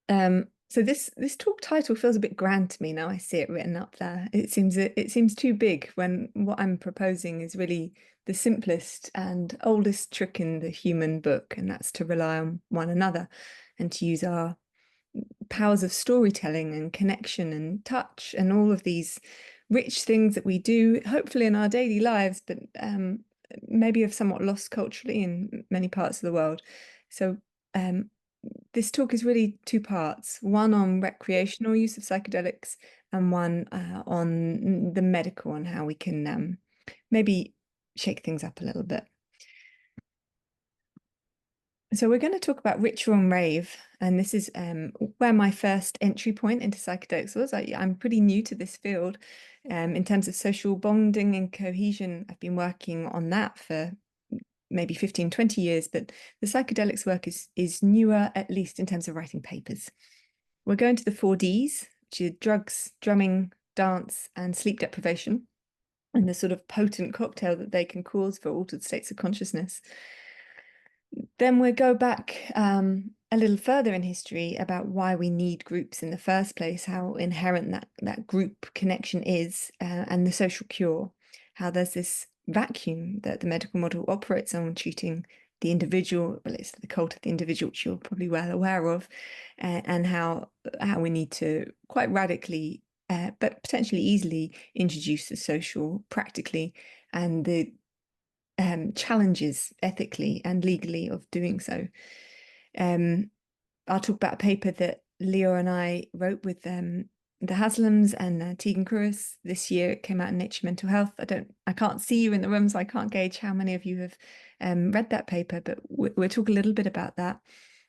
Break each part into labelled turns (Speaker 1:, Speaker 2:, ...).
Speaker 1: So this talk title feels a bit grand to me now I see it written up there. It seems too big when what I'm proposing is really the simplest and oldest trick in the human book, and that's to rely on one another and to use our powers of storytelling and connection and touch and all of these rich things that we do, hopefully in our daily lives, but maybe have somewhat lost culturally in many parts of the world. So this talk is really two parts, one on recreational use of psychedelics and one on the medical and how we can maybe shake things up a little bit. So we're going to talk about ritual and rave, and this is where my first entry point into psychedelics was. I'm pretty new to this field. In terms of social bonding and cohesion, I've been working on that for maybe 15, 20 years, but the psychedelics work is newer, at least in terms of writing papers. We're going to the 4Ds, which are drugs, drumming, dance, and sleep deprivation, and the sort of potent cocktail that they can cause for altered states of consciousness. Then we'll go back a little further in history about why we need groups in the first place, how inherent that group connection is, and the social cure, how there's this vacuum that the medical model operates on, treating the individual, relates to the cult of the individual, which you're probably well aware of, and how we need to quite radically, but potentially easily, introduce the social practically, and the challenges ethically and legally of doing so. I'll talk about a paper that Leo and I wrote with the Haslams and Tegan Cruis this year. It came out in Nature Mental Health. I can't see you in the room, so I can't gauge how many of you have read that paper, but we'll talk a little bit about that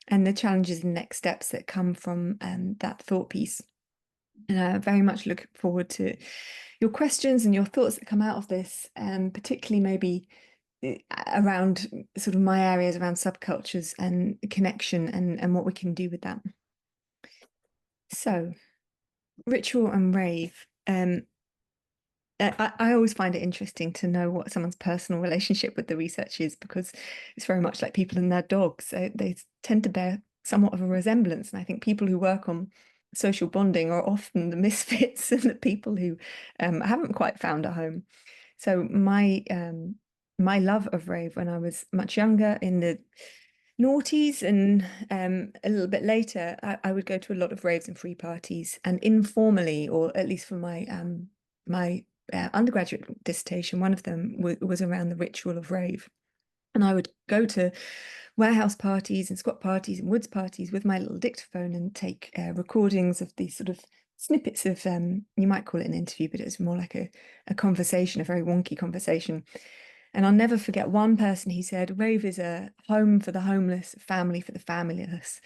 Speaker 1: and the challenges and next steps that come from that thought piece. And I very much look forward to your questions and your thoughts that come out of this, particularly maybe around sort of my areas around subcultures and connection and what we can do with that. So, ritual and rave. I always find it interesting to know what someone's personal relationship with the research is, because it's very much like people and their dogs. They tend to bear somewhat of a resemblance. And I think people who work on social bonding are often the misfits and the people who haven't quite found a home. So my love of rave when I was much younger, in the noughties and a little bit later, I would go to a lot of raves and free parties, and informally, or at least for my undergraduate dissertation, one of them was around the ritual of rave. And I would go to warehouse parties and squat parties and woods parties with my little dictaphone and take recordings of these sort of snippets of, you might call it an interview, but it was more like a conversation, a very wonky conversation. And I'll never forget one person, he said, rave is a home for the homeless, a family for the familyless.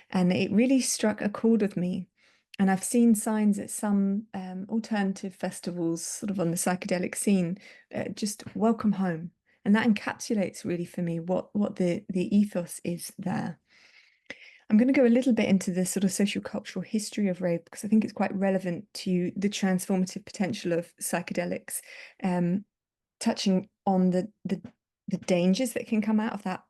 Speaker 1: And it really struck a chord with me. And I've seen signs at some alternative festivals, sort of on the psychedelic scene, just welcome home. And that encapsulates really for me what the ethos is there. I'm going to go a little bit into the sort of social cultural history of rave, because I think it's quite relevant to the transformative potential of psychedelics, touching on the dangers that can come out of that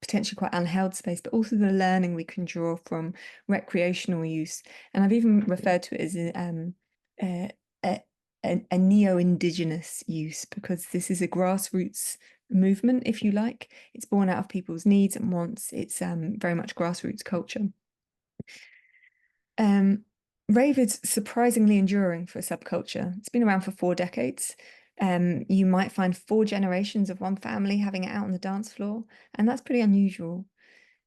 Speaker 1: potentially quite unheld space, but also the learning we can draw from recreational use. And I've even referred to it as a neo-indigenous use, because this is a grassroots movement, if you like. It's born out of people's needs and wants. It's very much grassroots culture. Rave is surprisingly enduring for a subculture. It's been around for 4 decades. You might find 4 generations of one family having it out on the dance floor, and that's pretty unusual.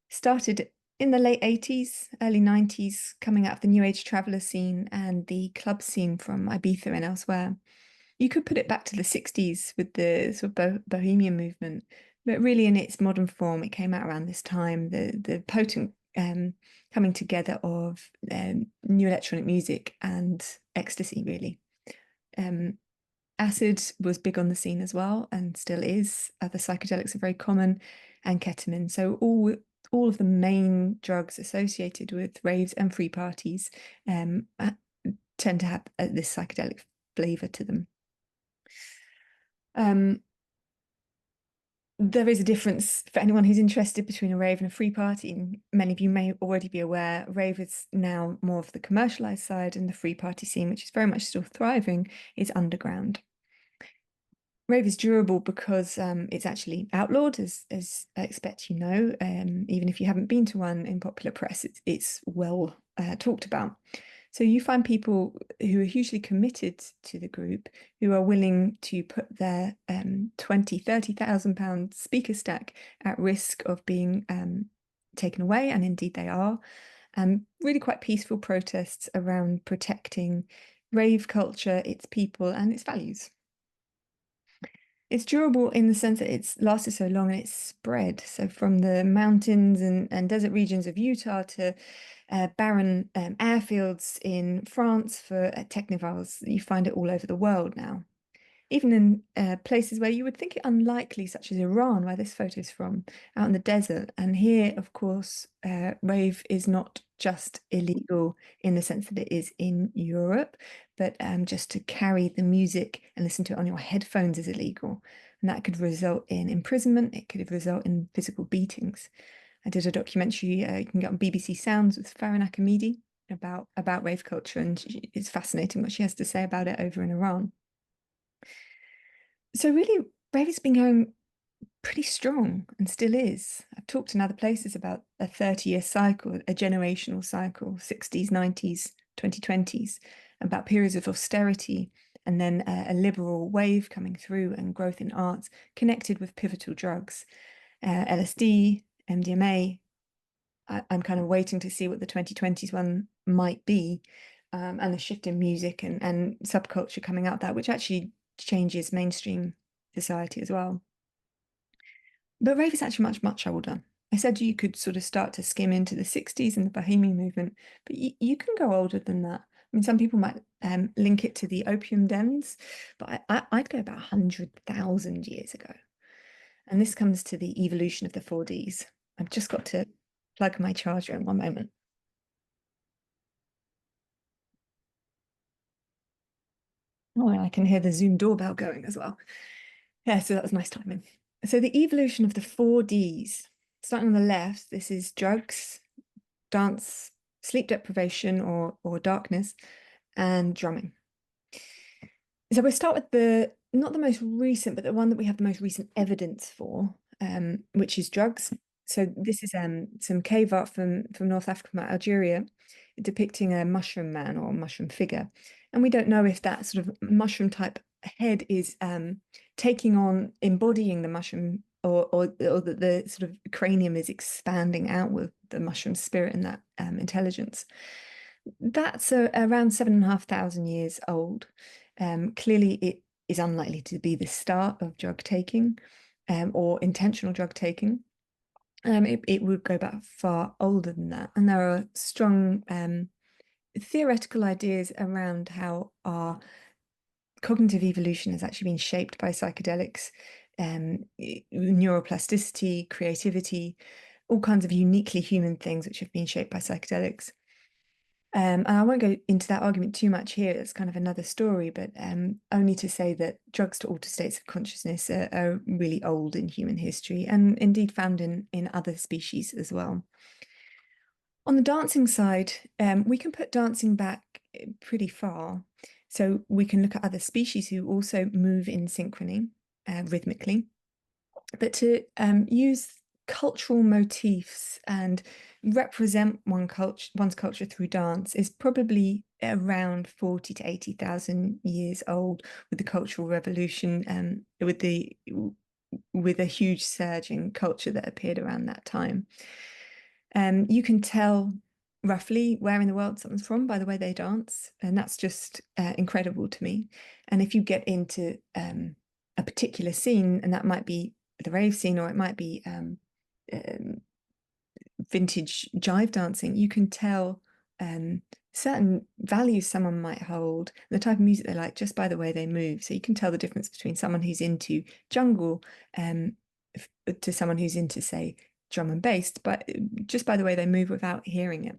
Speaker 1: Started in the late 80s, early 90s, coming out of the New Age traveler scene and the club scene from Ibiza and elsewhere. You could put it back to the 60s with the sort of bohemian movement, but really in its modern form, it came out around this time, the potent coming together of new electronic music and ecstasy, really. Acid was big on the scene as well, and still is. Other psychedelics are very common, and ketamine. So all of the main drugs associated with raves and free parties tend to have this psychedelic flavor to them. There is a difference for anyone who's interested between a rave and a free party. And many of you may already be aware, rave is now more of the commercialized side, and the free party scene, which is very much still thriving, is underground. Rave is durable because it's actually outlawed, as I expect you know. Even if you haven't been to one in popular press, it's well talked about. So you find people who are hugely committed to the group, who are willing to put their 20, 30,000 pound speaker stack at risk of being taken away, and indeed they are. Really quite peaceful protests around protecting rave culture, its people, and its values. It's durable in the sense that it's lasted so long and it's spread. So from the mountains and desert regions of Utah to barren airfields in France for technivals, you find it all over the world now. Even in places where you would think it unlikely, such as Iran, where this photo is from, out in the desert. And here, of course, rave is not just illegal in the sense that it is in Europe, but just to carry the music and listen to it on your headphones is illegal. And that could result in imprisonment. It could result in physical beatings. I did a documentary you can get on BBC Sounds with Farah Nakamidi about rave culture, and it's fascinating what she has to say about it over in Iran. So really, rave has been going pretty strong and still is. I've talked in other places about a 30-year cycle, a generational cycle, 60s, 90s, 2020s, about periods of austerity, and then a liberal wave coming through and growth in arts connected with pivotal drugs, LSD, MDMA. I'm kind of waiting to see what the 2020s one might be, and the shift in music and subculture coming out that, which actually changes mainstream society as well. But rave is actually much, much older. I said you could sort of start to skim into the 60s and the Bohemian movement, but you can go older than that. I mean, some people might link it to the opium dens, but I'd go about 100,000 years ago. And this comes to the evolution of the 4Ds. I've just got to plug my charger in one moment. Oh, and I can hear the Zoom doorbell going as well. Yeah, so that was nice timing. So the evolution of the 4Ds, starting on the left, this is drugs, dance, sleep deprivation or darkness, and drumming. So we'll start with not the most recent, but the one that we have the most recent evidence for, which is drugs. So this is some cave art from North Africa, Algeria, depicting a mushroom man or mushroom figure. And we don't know if that sort of mushroom type head is taking on, embodying the mushroom, or that the sort of cranium is expanding out with the mushroom spirit and that intelligence. That's around 7,500 years old. Clearly, it is unlikely to be the start of drug taking or intentional drug taking. It would go back far older than that. And there are strong theoretical ideas around how our cognitive evolution has actually been shaped by psychedelics, neuroplasticity, creativity, all kinds of uniquely human things which have been shaped by psychedelics. And I won't go into that argument too much here. It's kind of another story, but only to say that drugs to alter states of consciousness are really old in human history and indeed found in other species as well. On the dancing side, we can put dancing back pretty far. So we can look at other species who also move in synchrony, rhythmically. But to use cultural motifs and represent one's culture through dance is probably around 40 to 80,000 years old, with the Cultural Revolution, with a huge surge in culture that appeared around that time. You can tell roughly where in the world someone's from by the way they dance, and that's just incredible to me. And if you get into a particular scene, and that might be the rave scene, or it might be vintage jive dancing, you can tell certain values someone might hold, the type of music they like, just by the way they move. So you can tell the difference between someone who's into jungle to someone who's into, say, drum and bass, but just by the way they move without hearing it.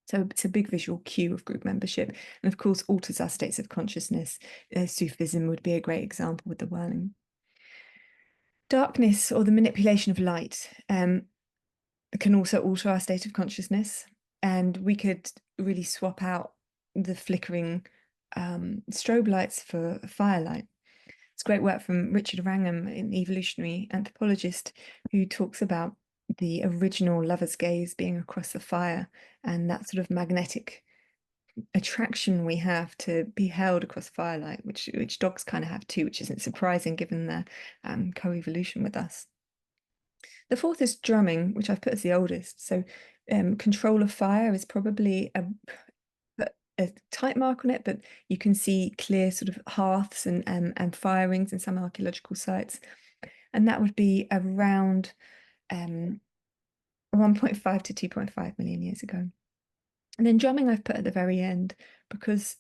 Speaker 1: So it's a big visual cue of group membership, and of course alters our states of consciousness. Sufism would be a great example with the whirling. Darkness, or the manipulation of light, can also alter our state of consciousness, and we could really swap out the flickering strobe lights for firelight. It's great work from Richard Wrangham, an evolutionary anthropologist, who talks about the original lover's gaze being across the fire and that sort of magnetic attraction we have to be held across firelight, which dogs kind of have too, which isn't surprising given their co-evolution with us. The fourth is drumming, which I've put as the oldest. So control of fire is probably a type mark on it, but you can see clear sort of hearths and fire rings in some archaeological sites. And that would be around 1.5 to 2.5 million years ago. And then drumming I've put at the very end because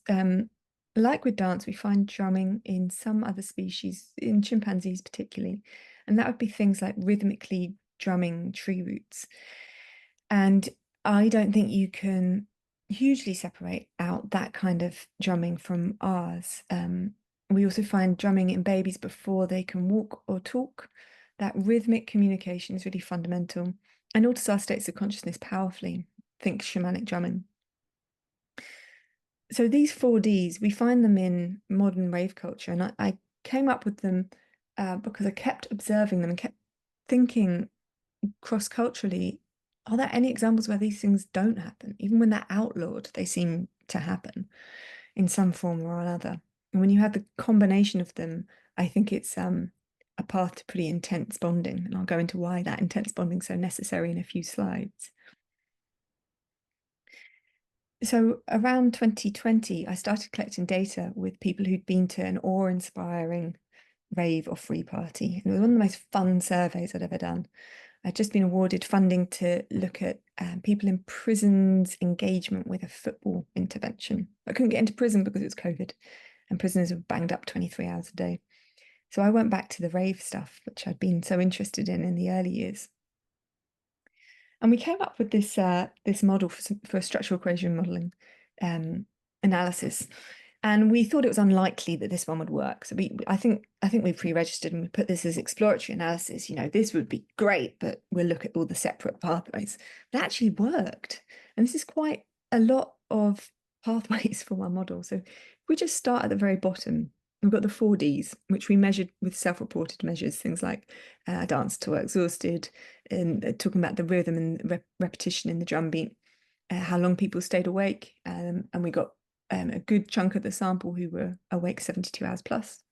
Speaker 1: like with dance, we find drumming in some other species, in chimpanzees particularly. And that would be things like rhythmically drumming tree roots. And I don't think you can hugely separate out that kind of drumming from ours. We also find drumming in babies before they can walk or talk. That rhythmic communication is really fundamental and alters our states of consciousness powerfully. Think shamanic drumming. So these 4Ds, we find them in modern rave culture, and I came up with them because I kept observing them and kept thinking cross-culturally, are there any examples where these things don't happen? Even when they're outlawed, they seem to happen in some form or another. And when you have the combination of them, I think it's a path to pretty intense bonding. And I'll go into why that intense bonding is so necessary in a few slides. So around 2020, I started collecting data with people who'd been to an awe-inspiring rave or free party. And it was one of the most fun surveys I'd ever done. I'd just been awarded funding to look at people in prisons' engagement with a football intervention. I couldn't get into prison because it was COVID, and prisoners were banged up 23 hours a day. So I went back to the rave stuff, which I'd been so interested in the early years. And we came up with this this model for a structural equation modeling analysis. And we thought it was unlikely that this one would work. So I think we pre-registered and we put this as exploratory analysis. You know, this would be great, but we'll look at all the separate pathways. That actually worked. And this is quite a lot of pathways for one model. So if we just start at the very bottom, we've got the 4Ds, which we measured with self-reported measures, things like dance till exhausted, and talking about the rhythm and repetition in the drum beat, how long people stayed awake. And we got a good chunk of the sample who were awake 72 hours plus,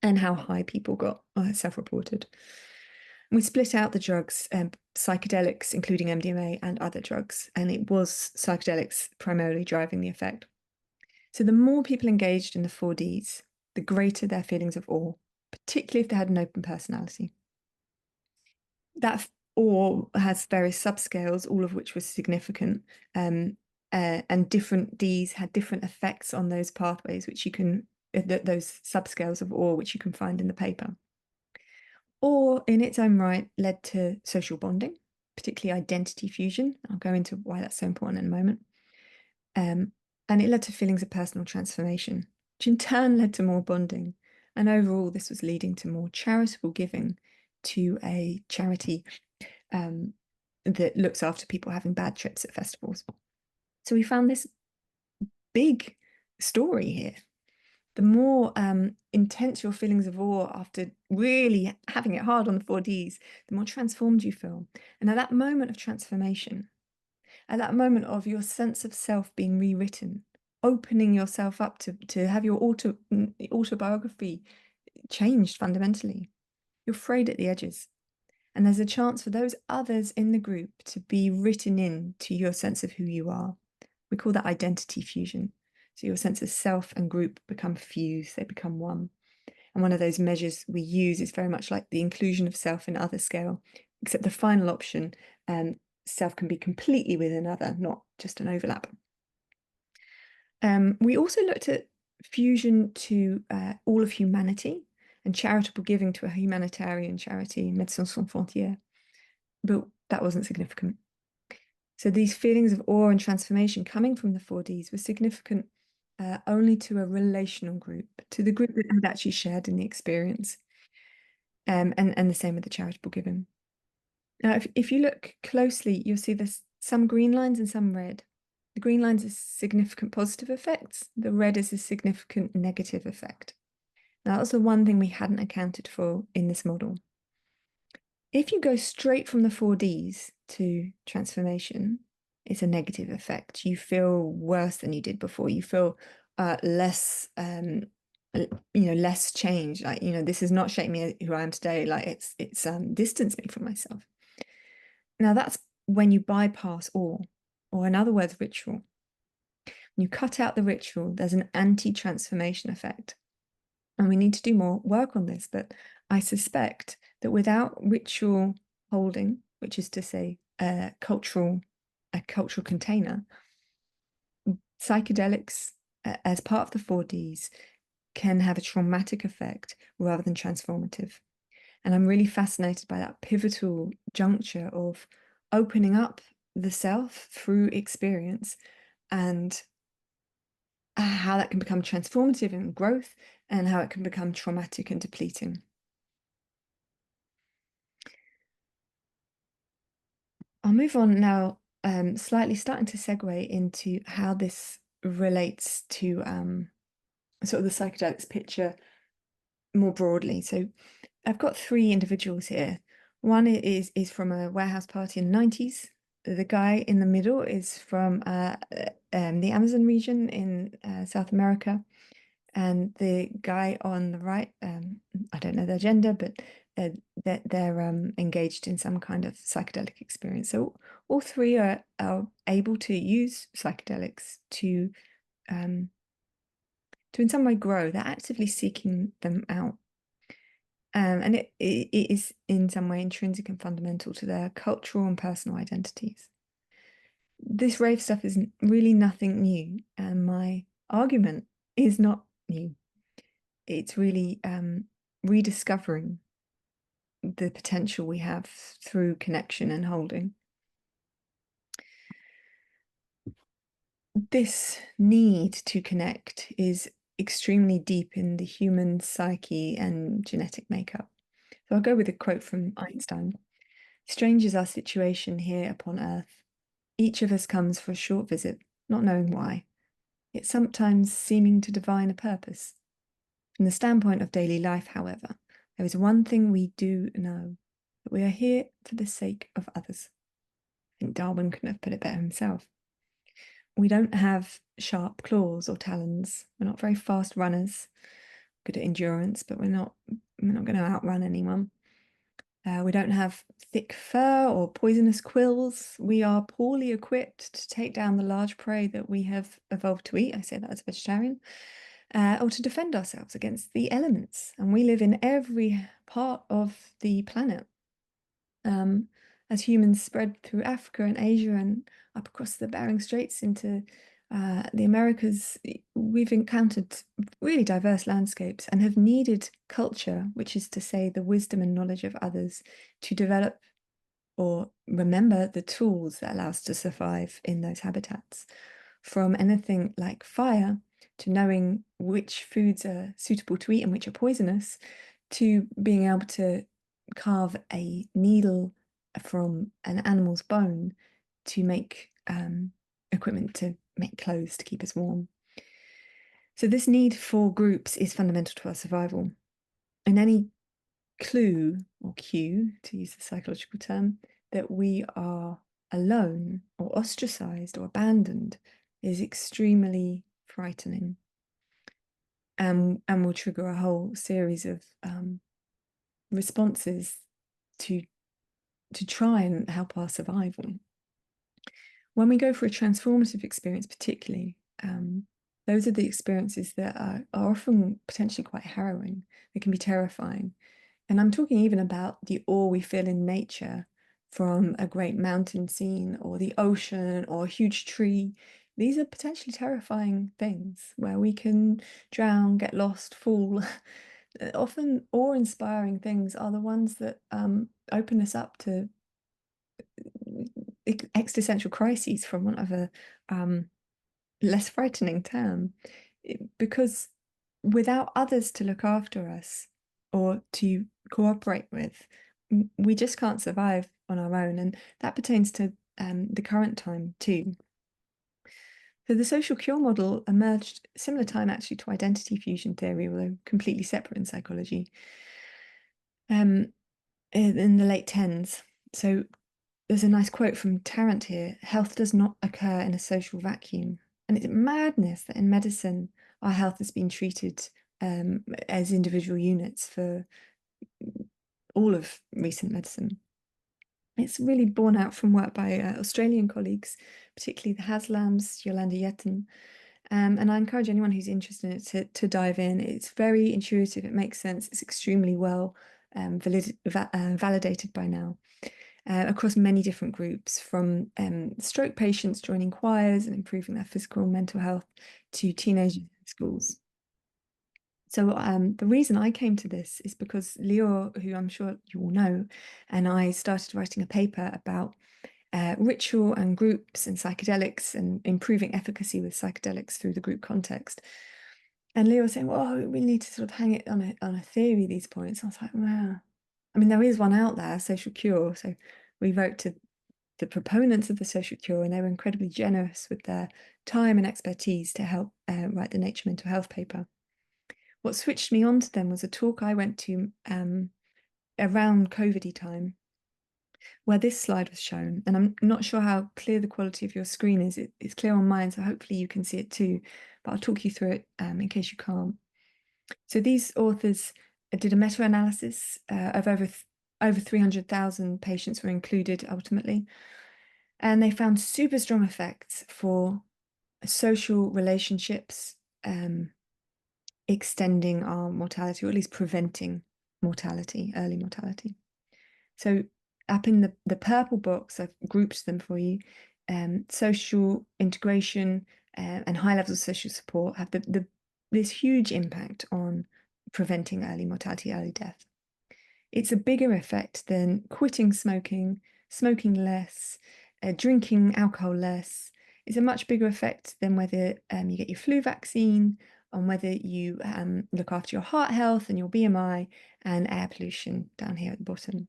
Speaker 1: and how high people got self-reported. We split out the drugs, psychedelics, including MDMA and other drugs, and it was psychedelics primarily driving the effect. So the more people engaged in the 4Ds, the greater their feelings of awe, particularly if they had an open personality. That awe has various subscales, all of which were significant, and different Ds had different effects on those pathways, which you can, those subscales of awe, which you can find in the paper. Awe in its own right led to social bonding, particularly identity fusion. I'll go into why that's so important in a moment. And it led to feelings of personal transformation, which in turn led to more bonding. And overall, this was leading to more charitable giving to a charity that looks after people having bad trips at festivals. So we found this big story here. The more intense your feelings of awe after really having it hard on the 4Ds, the more transformed you feel. And at that moment of transformation, at that moment of your sense of self being rewritten, opening yourself up to have your autobiography changed fundamentally, you're frayed at the edges. And there's a chance for those others in the group to be written in to your sense of who you are. We call that identity fusion. So your sense of self and group become fused, they become one. And one of those measures we use is very much like the inclusion of self in other scale, except the final option, self can be completely with another, not just an overlap. We also looked at fusion to all of humanity and charitable giving to a humanitarian charity, Médecins Sans Frontières, but that wasn't significant. So these feelings of awe and transformation coming from the 4Ds were significant only to a relational group, to the group that had actually shared in the experience. and the same with the charitable giving. Now, if you look closely, you'll see there's some green lines and some red. The green lines are significant positive effects. The red is a significant negative effect. Now, that's the one thing we hadn't accounted for in this model. If you go straight from the 4Ds to transformation, it's a negative effect. You feel worse than you did before. You feel less, less change. Like, this has not shaped me who I am today. Like it's distanced me from myself. Now that's when you bypass all, or in other words, ritual. When you cut out the ritual, there's an anti-transformation effect. And we need to do more work on this, but I suspect that without ritual holding, which is to say a cultural container, psychedelics as part of the 4Ds can have a traumatic effect rather than transformative. And I'm really fascinated by that pivotal juncture of opening up the self through experience and how that can become transformative in growth and how it can become traumatic and depleting. I'll move on now, slightly starting to segue into how this relates to sort of the psychedelics picture more broadly. So I've got three individuals here. One is from a warehouse party in the 90s. The guy in the middle is from the Amazon region in South America. And the guy on the right, I don't know their gender, but they're engaged in some kind of psychedelic experience. So all three are able to use psychedelics to in some way grow. They're actively seeking them out. And it is in some way intrinsic and fundamental to their cultural and personal identities. This rave stuff is really nothing new, and my argument is not new. It's really rediscovering the potential we have through connection and holding. This need to connect is extremely deep in the human psyche and genetic makeup. So I'll go with a quote from Einstein. Strange is our situation here upon Earth. Each of us comes for a short visit, not knowing why, yet sometimes seeming to divine a purpose. From the standpoint of daily life, however, there is one thing we do know, that we are here for the sake of others. I think Darwin couldn't have put it better himself. We don't have sharp claws or talons. We're not very fast runners, good at endurance, but we're not going to outrun anyone. We don't have thick fur or poisonous quills. We are poorly equipped to take down the large prey that we have evolved to eat. I say that as a vegetarian. Or to defend ourselves against the elements. And we live in every part of the planet. As humans spread through Africa and Asia and up across the Bering Straits into the Americas, we've encountered really diverse landscapes and have needed culture, which is to say the wisdom and knowledge of others, to develop or remember the tools that allow us to survive in those habitats. From anything like fire to knowing which foods are suitable to eat and which are poisonous, to being able to carve a needle from an animal's bone to make equipment to make clothes to keep us warm. So this need for groups is fundamental to our survival. And any clue or cue, to use the psychological term, that we are alone or ostracized or abandoned is extremely frightening, and will trigger a whole series of responses to try and help our survival. When we go for a transformative experience, particularly, those are the experiences that are often potentially quite harrowing. They can be terrifying. And I'm talking even about the awe we feel in nature from a great mountain scene or the ocean or a huge tree. These are potentially terrifying things where we can drown, get lost, fall. Often awe-inspiring things are the ones that open us up to existential crises, from one of a less frightening term, because without others to look after us or to cooperate with, we just can't survive on our own. And that pertains to the current time too. So the social cure model emerged similar time actually to identity fusion theory, although completely separate in psychology, in the late 10s. So there's a nice quote from Tarrant here: health does not occur in a social vacuum. And it's madness that in medicine, our health has been treated as individual units for all of recent medicine. It's really borne out from work by Australian colleagues, particularly the Haslams, Yolanda Yetten. And I encourage anyone who's interested in it to dive in. It's very intuitive, it makes sense, it's extremely well validated by now. Across many different groups, from stroke patients joining choirs and improving their physical and mental health to teenagers in schools. So the reason I came to this is because Leo, who I'm sure you all know, and I started writing a paper about ritual and groups and psychedelics and improving efficacy with psychedelics through the group context. And Leo was saying, well, we need to sort of hang it on a theory, these points. I was like, wow. I mean, there is one out there, social cure. So we wrote to the proponents of the social cure, and they were incredibly generous with their time and expertise to help write the Nature Mental Health paper. What switched me on to them was a talk I went to around COVID-y time, where this slide was shown. And I'm not sure how clear the quality of your screen is. It's clear on mine, so hopefully you can see it too. But I'll talk you through it in case you can't. So these authors did a meta-analysis of over 300,000 patients were included ultimately. And they found super strong effects for social relationships, extending our mortality, or at least preventing mortality, early mortality. So up in the purple box, I've grouped them for you. Social integration and high levels of social support have this huge impact on preventing early mortality, early death. It's a bigger effect than quitting smoking, smoking less, drinking alcohol less. It's a much bigger effect than whether you get your flu vaccine, on whether you look after your heart health and your BMI and air pollution down here at the bottom.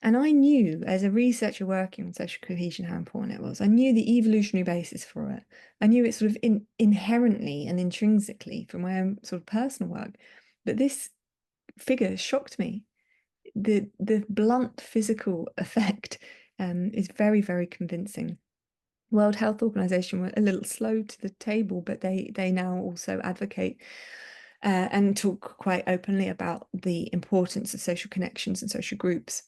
Speaker 1: And I knew, as a researcher working on social cohesion, how important it was. I knew the evolutionary basis for it. I knew it sort of inherently and intrinsically from my own sort of personal work. But this figure shocked me. The blunt physical effect is very, very convincing. World Health Organization were a little slow to the table, but they now also advocate and talk quite openly about the importance of social connections and social groups.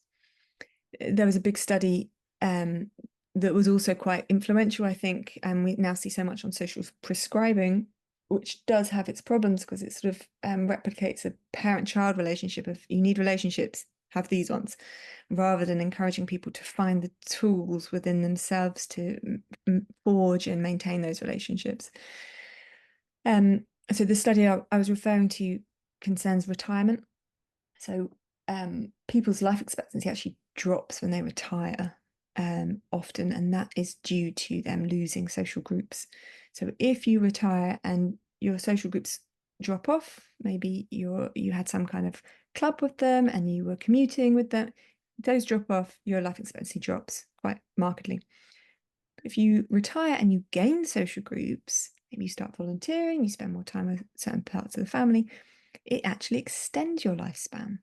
Speaker 1: There was a big study that was also quite influential, I think, and we now see so much on social prescribing, which does have its problems because it sort of replicates a parent-child relationship of you need relationships, have these ones, rather than encouraging people to find the tools within themselves to forge and maintain those relationships. So the study I was referring to concerns retirement. So people's life expectancy actually drops when they retire often, and that is due to them losing social groups. So if you retire and your social groups drop off, maybe you had some kind of club with them and you were commuting with them, those drop off, your life expectancy drops quite markedly. If you retire and you gain social groups, maybe you start volunteering, you spend more time with certain parts of the family, it actually extends your lifespan.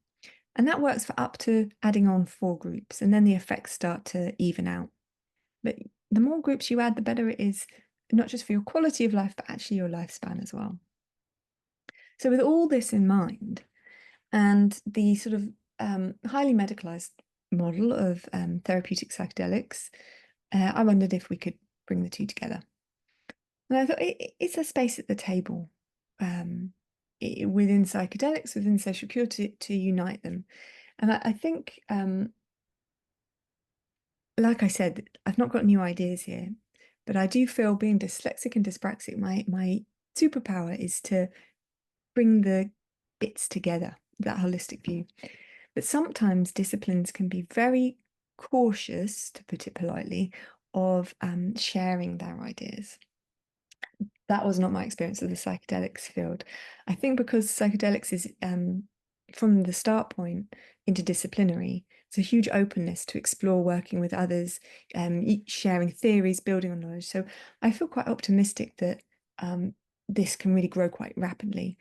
Speaker 1: And that works for up to adding on 4 groups, and then the effects start to even out. But the more groups you add, the better it is, not just for your quality of life, but actually your lifespan as well. So with all this in mind, and the sort of highly medicalised model of therapeutic psychedelics, I wondered if we could bring the two together. And I thought it's a space at the table within psychedelics, within social cure, to unite them. And I think, like I said, I've not got new ideas here, but I do feel, being dyslexic and dyspraxic, my superpower is to bring the bits together, that holistic view. But sometimes disciplines can be very cautious, to put it politely, of sharing their ideas. That was not my experience of the psychedelics field. I think because psychedelics is from the start point, interdisciplinary. It's a huge openness to explore working with others, sharing theories, building on knowledge. So I feel quite optimistic that this can really grow quite rapidly.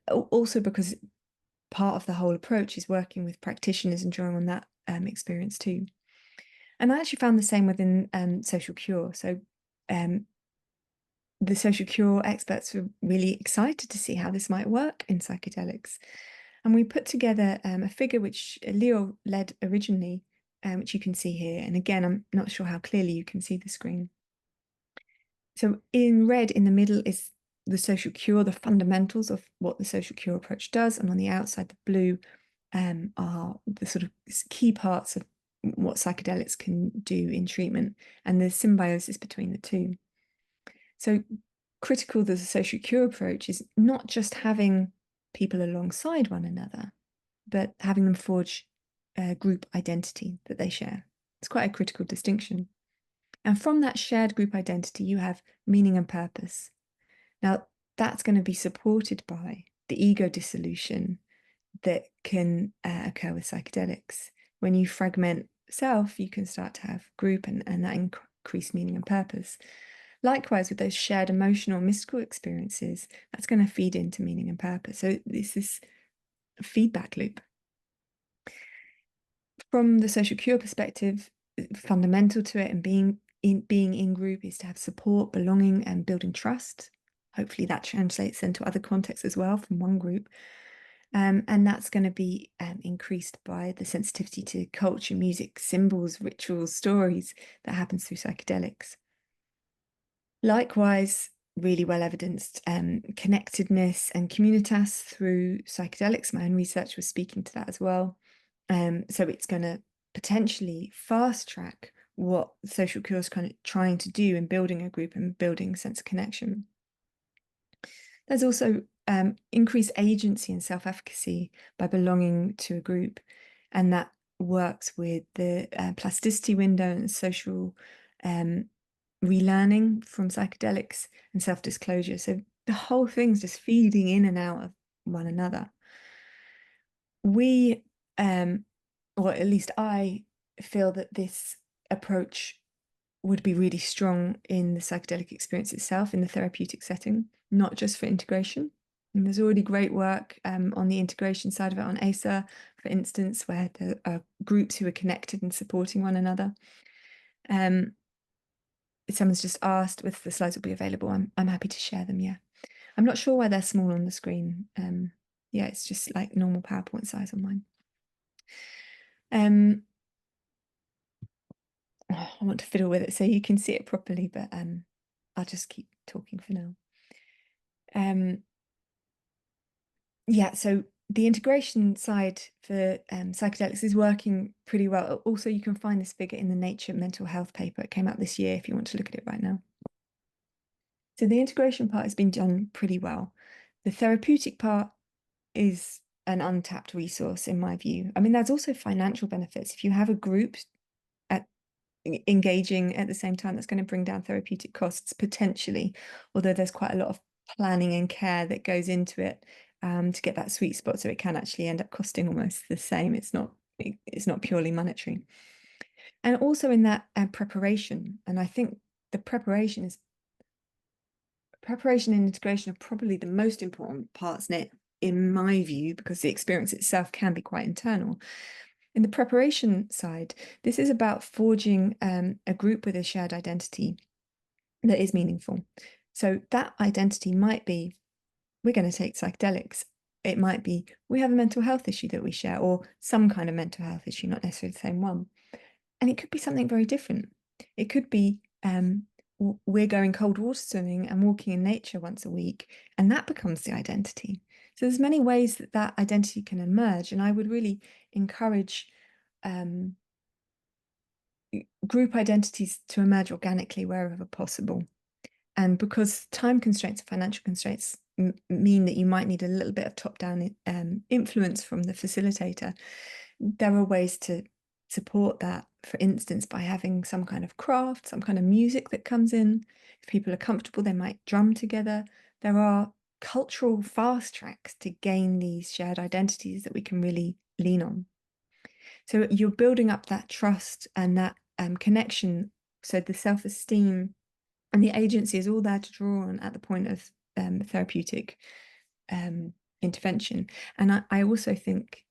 Speaker 1: Also because part of the whole approach is working with practitioners and drawing on that experience too. And I actually found the same within social cure. So the social cure experts were really excited to see how this might work in psychedelics. And we put together a figure which Leo led originally, which you can see here. And again, I'm not sure how clearly you can see the screen. So in red in the middle is the social cure, the fundamentals of what the social cure approach does. And on the outside, the blue are the sort of key parts of what psychedelics can do in treatment and the symbiosis between the two. So critical to the social cure approach is not just having people alongside one another, but having them forge a group identity that they share. It's quite a critical distinction. And from that shared group identity, you have meaning and purpose. Now, that's going to be supported by the ego dissolution that can occur with psychedelics. When you fragment self, you can start to have group and that increased meaning and purpose. Likewise, with those shared emotional mystical experiences, that's going to feed into meaning and purpose. So this is a feedback loop. From the social cure perspective, fundamental to it and being in group is to have support, belonging, and building trust. Hopefully that translates into other contexts as well from one group. And that's going to be increased by the sensitivity to culture, music, symbols, rituals, stories that happens through psychedelics. Likewise, really well evidenced connectedness and communitas through psychedelics. My own research was speaking to that as well. So it's going to potentially fast track what social cure is kind of trying to do in building a group and building a sense of connection. There's also increased agency and self-efficacy by belonging to a group, and that works with the plasticity window and social relearning from psychedelics and self-disclosure. So the whole thing's just feeding in and out of one another. We, or at least I, feel that this approach would be really strong in the psychedelic experience itself, in the therapeutic setting, not just for integration. And there's already great work on the integration side of it on ASA, for instance, where there are groups who are connected and supporting one another. Someone's just asked if the slides will be available. I'm happy to share them, yeah. I'm not sure why they're small on the screen. Yeah, it's just like normal PowerPoint size on mine. I want to fiddle with it so you can see it properly, but I'll just keep talking for now. Yeah, so the integration side for psychedelics is working pretty well. Also, you can find this figure in the Nature Mental Health paper. It came out this year if you want to look at it right now. So the integration part has been done pretty well. The therapeutic part is an untapped resource in my view. I mean, there's also financial benefits. If you have a group engaging at the same time, that's going to bring down therapeutic costs potentially, although there's quite a lot of planning and care that goes into it to get that sweet spot, so it can actually end up costing almost the same. It's not purely monetary. And also in that preparation, and I think the preparation and integration are probably the most important parts in it, in my view, because the experience itself can be quite internal. In the preparation side, this is about forging a group with a shared identity that is meaningful. So that identity might be, we're going to take psychedelics. It might be, we have a mental health issue that we share, or some kind of mental health issue, not necessarily the same one. And it could be something very different. It could be, we're going cold water swimming and walking in nature once a week, and that becomes the identity. So there's many ways that that identity can emerge, and I would really encourage group identities to emerge organically wherever possible. And because time constraints and financial constraints mean that you might need a little bit of top-down influence from the facilitator, there are ways to support that, for instance, by having some kind of craft, some kind of music that comes in. If people are comfortable, they might drum together. There are cultural fast tracks to gain these shared identities that we can really lean on. So you're building up that trust and that connection. So the self-esteem and the agency is all there to draw on at the point of therapeutic intervention. And I also think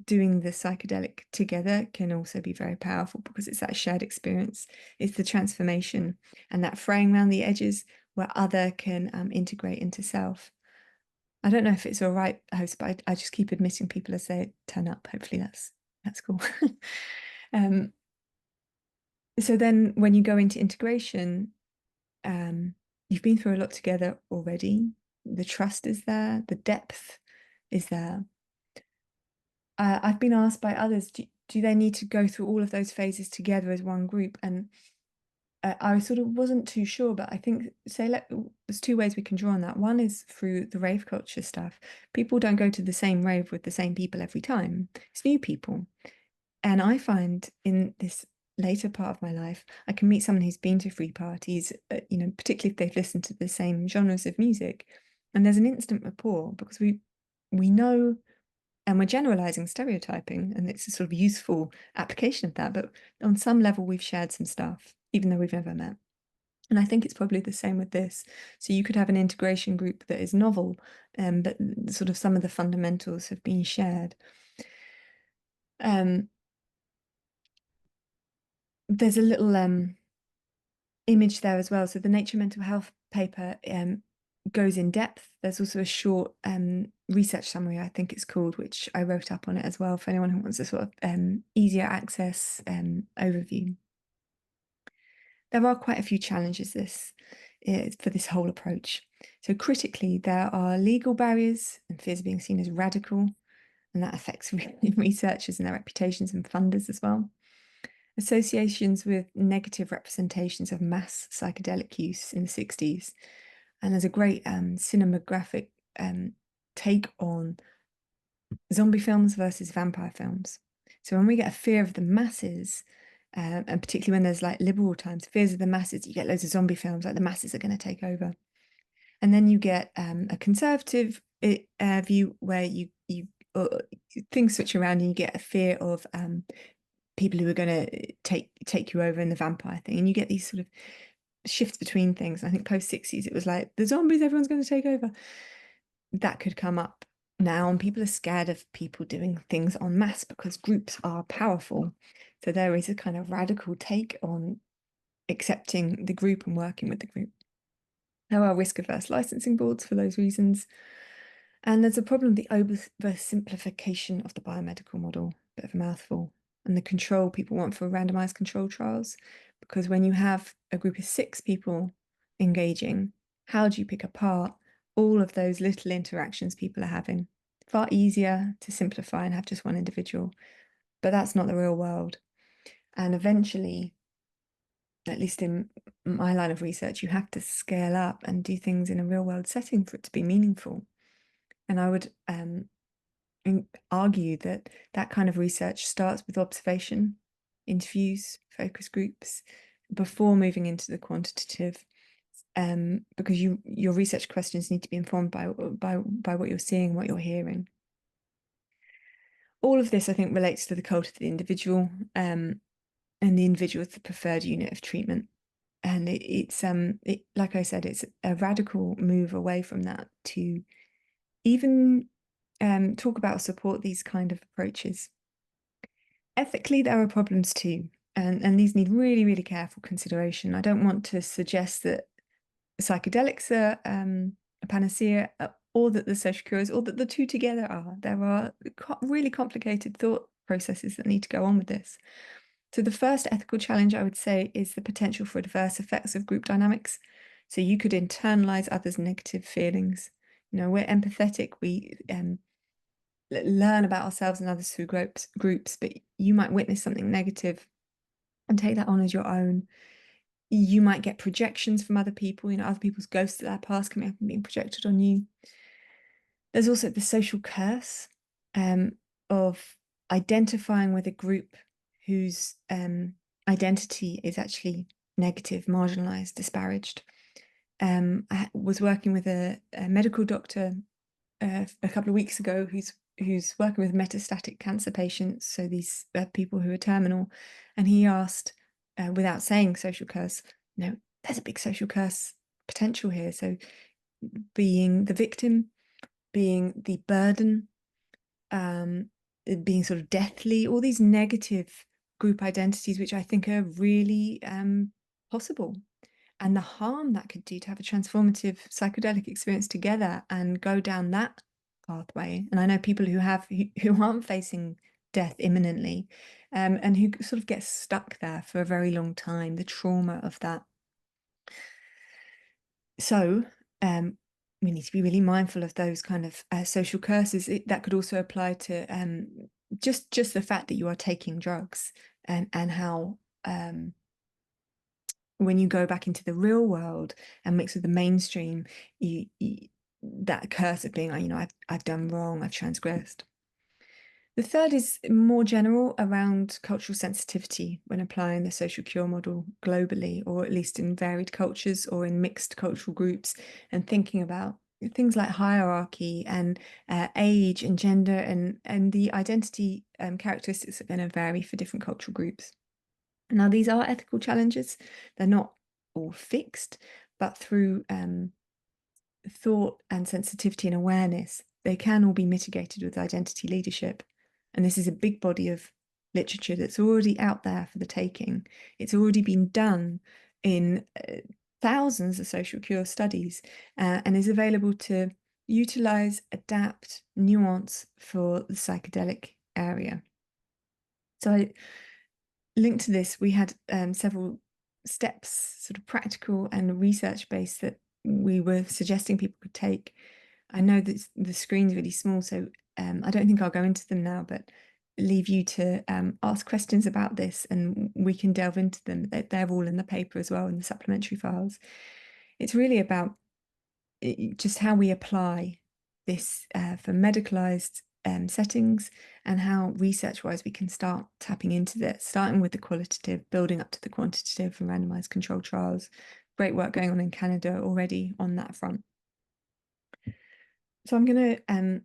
Speaker 1: doing the psychedelic together can also be very powerful because it's that shared experience. It's the transformation and that fraying around the edges where other can integrate into self. I don't know if it's all right, host, but I just keep admitting people as they turn up. Hopefully that's cool. So then when you go into integration, you've been through a lot together already. The trust is there, the depth is there. I've been asked by others, do they need to go through all of those phases together as one group? And I sort of wasn't too sure, but I think, there's two ways we can draw on that. One is through the rave culture stuff. People don't go to the same rave with the same people every time. It's new people. And I find in this later part of my life, I can meet someone who's been to free parties, particularly if they've listened to the same genres of music. And there's an instant rapport because we know, and we're generalizing stereotyping, and it's a sort of useful application of that. But on some level, we've shared some stuff, even though we've never met. And I think it's probably the same with this. So you could have an integration group that is novel, but sort of some of the fundamentals have been shared. There's a little image there as well. So the Nature Mental Health paper goes in depth. There's also a short research summary, I think it's called, which I wrote up on it as well for anyone who wants a sort of easier access overview. There are quite a few challenges for this whole approach. So critically, there are legal barriers and fears of being seen as radical, and that affects researchers and their reputations and funders as well. Associations with negative representations of mass psychedelic use in the 60s. And there's a great cinematographic take on zombie films versus vampire films. So when we get a fear of the masses, and particularly when there's like liberal times, fears of the masses, you get loads of zombie films, like the masses are going to take over. And then you get a conservative view where things switch around and you get a fear of people who are going to take you over in the vampire thing. And you get these sort of shifts between things. I think post-60s, it was like, the zombies, everyone's going to take over. That could come up now, and people are scared of people doing things en masse because groups are powerful. So there is a kind of radical take on accepting the group and working with the group. There are risk-averse licensing boards for those reasons. And there's a problem with the oversimplification of the biomedical model, bit of a mouthful, and the control people want for randomized control trials. Because when you have a group of 6 people engaging, how do you pick apart all of those little interactions people are having? Far easier to simplify and have just one individual, but that's not the real world. And eventually, at least in my line of research, you have to scale up and do things in a real world setting for it to be meaningful. And I would argue that that kind of research starts with observation, interviews, focus groups, before moving into the quantitative, because your research questions need to be informed by what you're seeing, what you're hearing. All of this, I think, relates to the cult of the individual, and the individual is the preferred unit of treatment. And it's like I said, it's a radical move away from that to even talk about or support these kind of approaches. Ethically, there are problems too, and these need really, really careful consideration. I don't want to suggest that psychedelics are a panacea, or that the social cures, or that the two together are. There are really complicated thought processes that need to go on with this. So the first ethical challenge, I would say, is the potential for adverse effects of group dynamics. So you could internalize others' negative feelings. We're empathetic. We learn about ourselves and others through groups, but you might witness something negative and take that on as your own. You might get projections from other people, other people's ghosts of their past coming up and being projected on you. There's also the social curse of identifying with a group whose identity is actually negative, marginalized, disparaged. I was working with a medical doctor a couple of weeks ago who's working with metastatic cancer patients, so these people who are terminal, and he asked, without saying social curse, there's a big social curse potential here. So being the victim, being the burden, being sort of deathly, all these negative group identities, which I think are really possible, and the harm that could do to have a transformative psychedelic experience together and go down that pathway. And I know people who aren't facing death imminently, and who sort of get stuck there for a very long time, the trauma of that. So we need to be really mindful of those kind of social curses. That could also apply to just the fact that you are taking drugs, and how when you go back into the real world and mix with the mainstream, that curse of being like, I've done wrong, I've transgressed. The third is more general, around cultural sensitivity when applying the social cure model globally, or at least in varied cultures or in mixed cultural groups, and thinking about things like hierarchy and age and gender, and the identity characteristics that are going to vary for different cultural groups. Now, these are ethical challenges. They're not all fixed, but through thought and sensitivity and awareness, they can all be mitigated with identity leadership. And this is a big body of literature that's already out there for the taking. It's already been done in thousands of social cure studies, and is available to utilize, adapt, nuance for the psychedelic area. So I linked to this, we had several steps, sort of practical and research-based, that we were suggesting people could take. I know that the screen's really small, so I don't think I'll go into them now, but leave you to ask questions about this, and we can delve into them. They're all in the paper as well, in the supplementary files. It's really about just how we apply this for medicalised settings, and how research-wise we can start tapping into that, starting with the qualitative, building up to the quantitative and randomized controlled trials. Great work going on in Canada already on that front. So I'm going to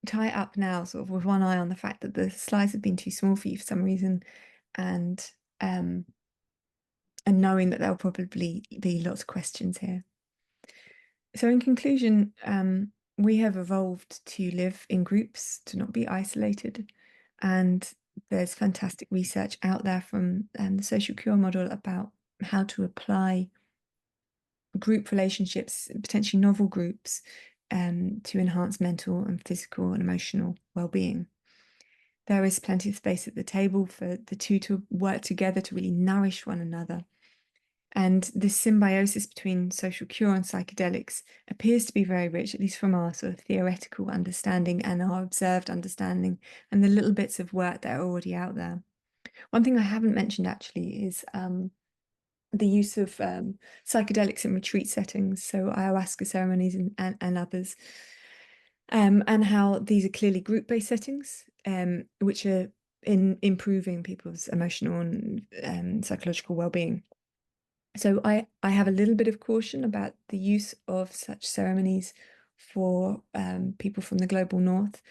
Speaker 1: tie it up now, sort of with one eye on the fact that the slides have been too small for you for some reason, and knowing that there'll probably be lots of questions here. So in conclusion, we have evolved to live in groups, to not be isolated. And there's fantastic research out there from the social cure model about how to apply group relationships, potentially novel groups, to enhance mental and physical and emotional well-being. There is plenty of space at the table for the two to work together to really nourish one another. And this symbiosis between social cure and psychedelics appears to be very rich, at least from our sort of theoretical understanding and our observed understanding, and the little bits of work that are already out there. One thing I haven't mentioned actually is the use of psychedelics in retreat settings, so ayahuasca ceremonies and others, and how these are clearly group-based settings, which are in improving people's emotional and psychological well-being. So I have a little bit of caution about the use of such ceremonies for people from the global north,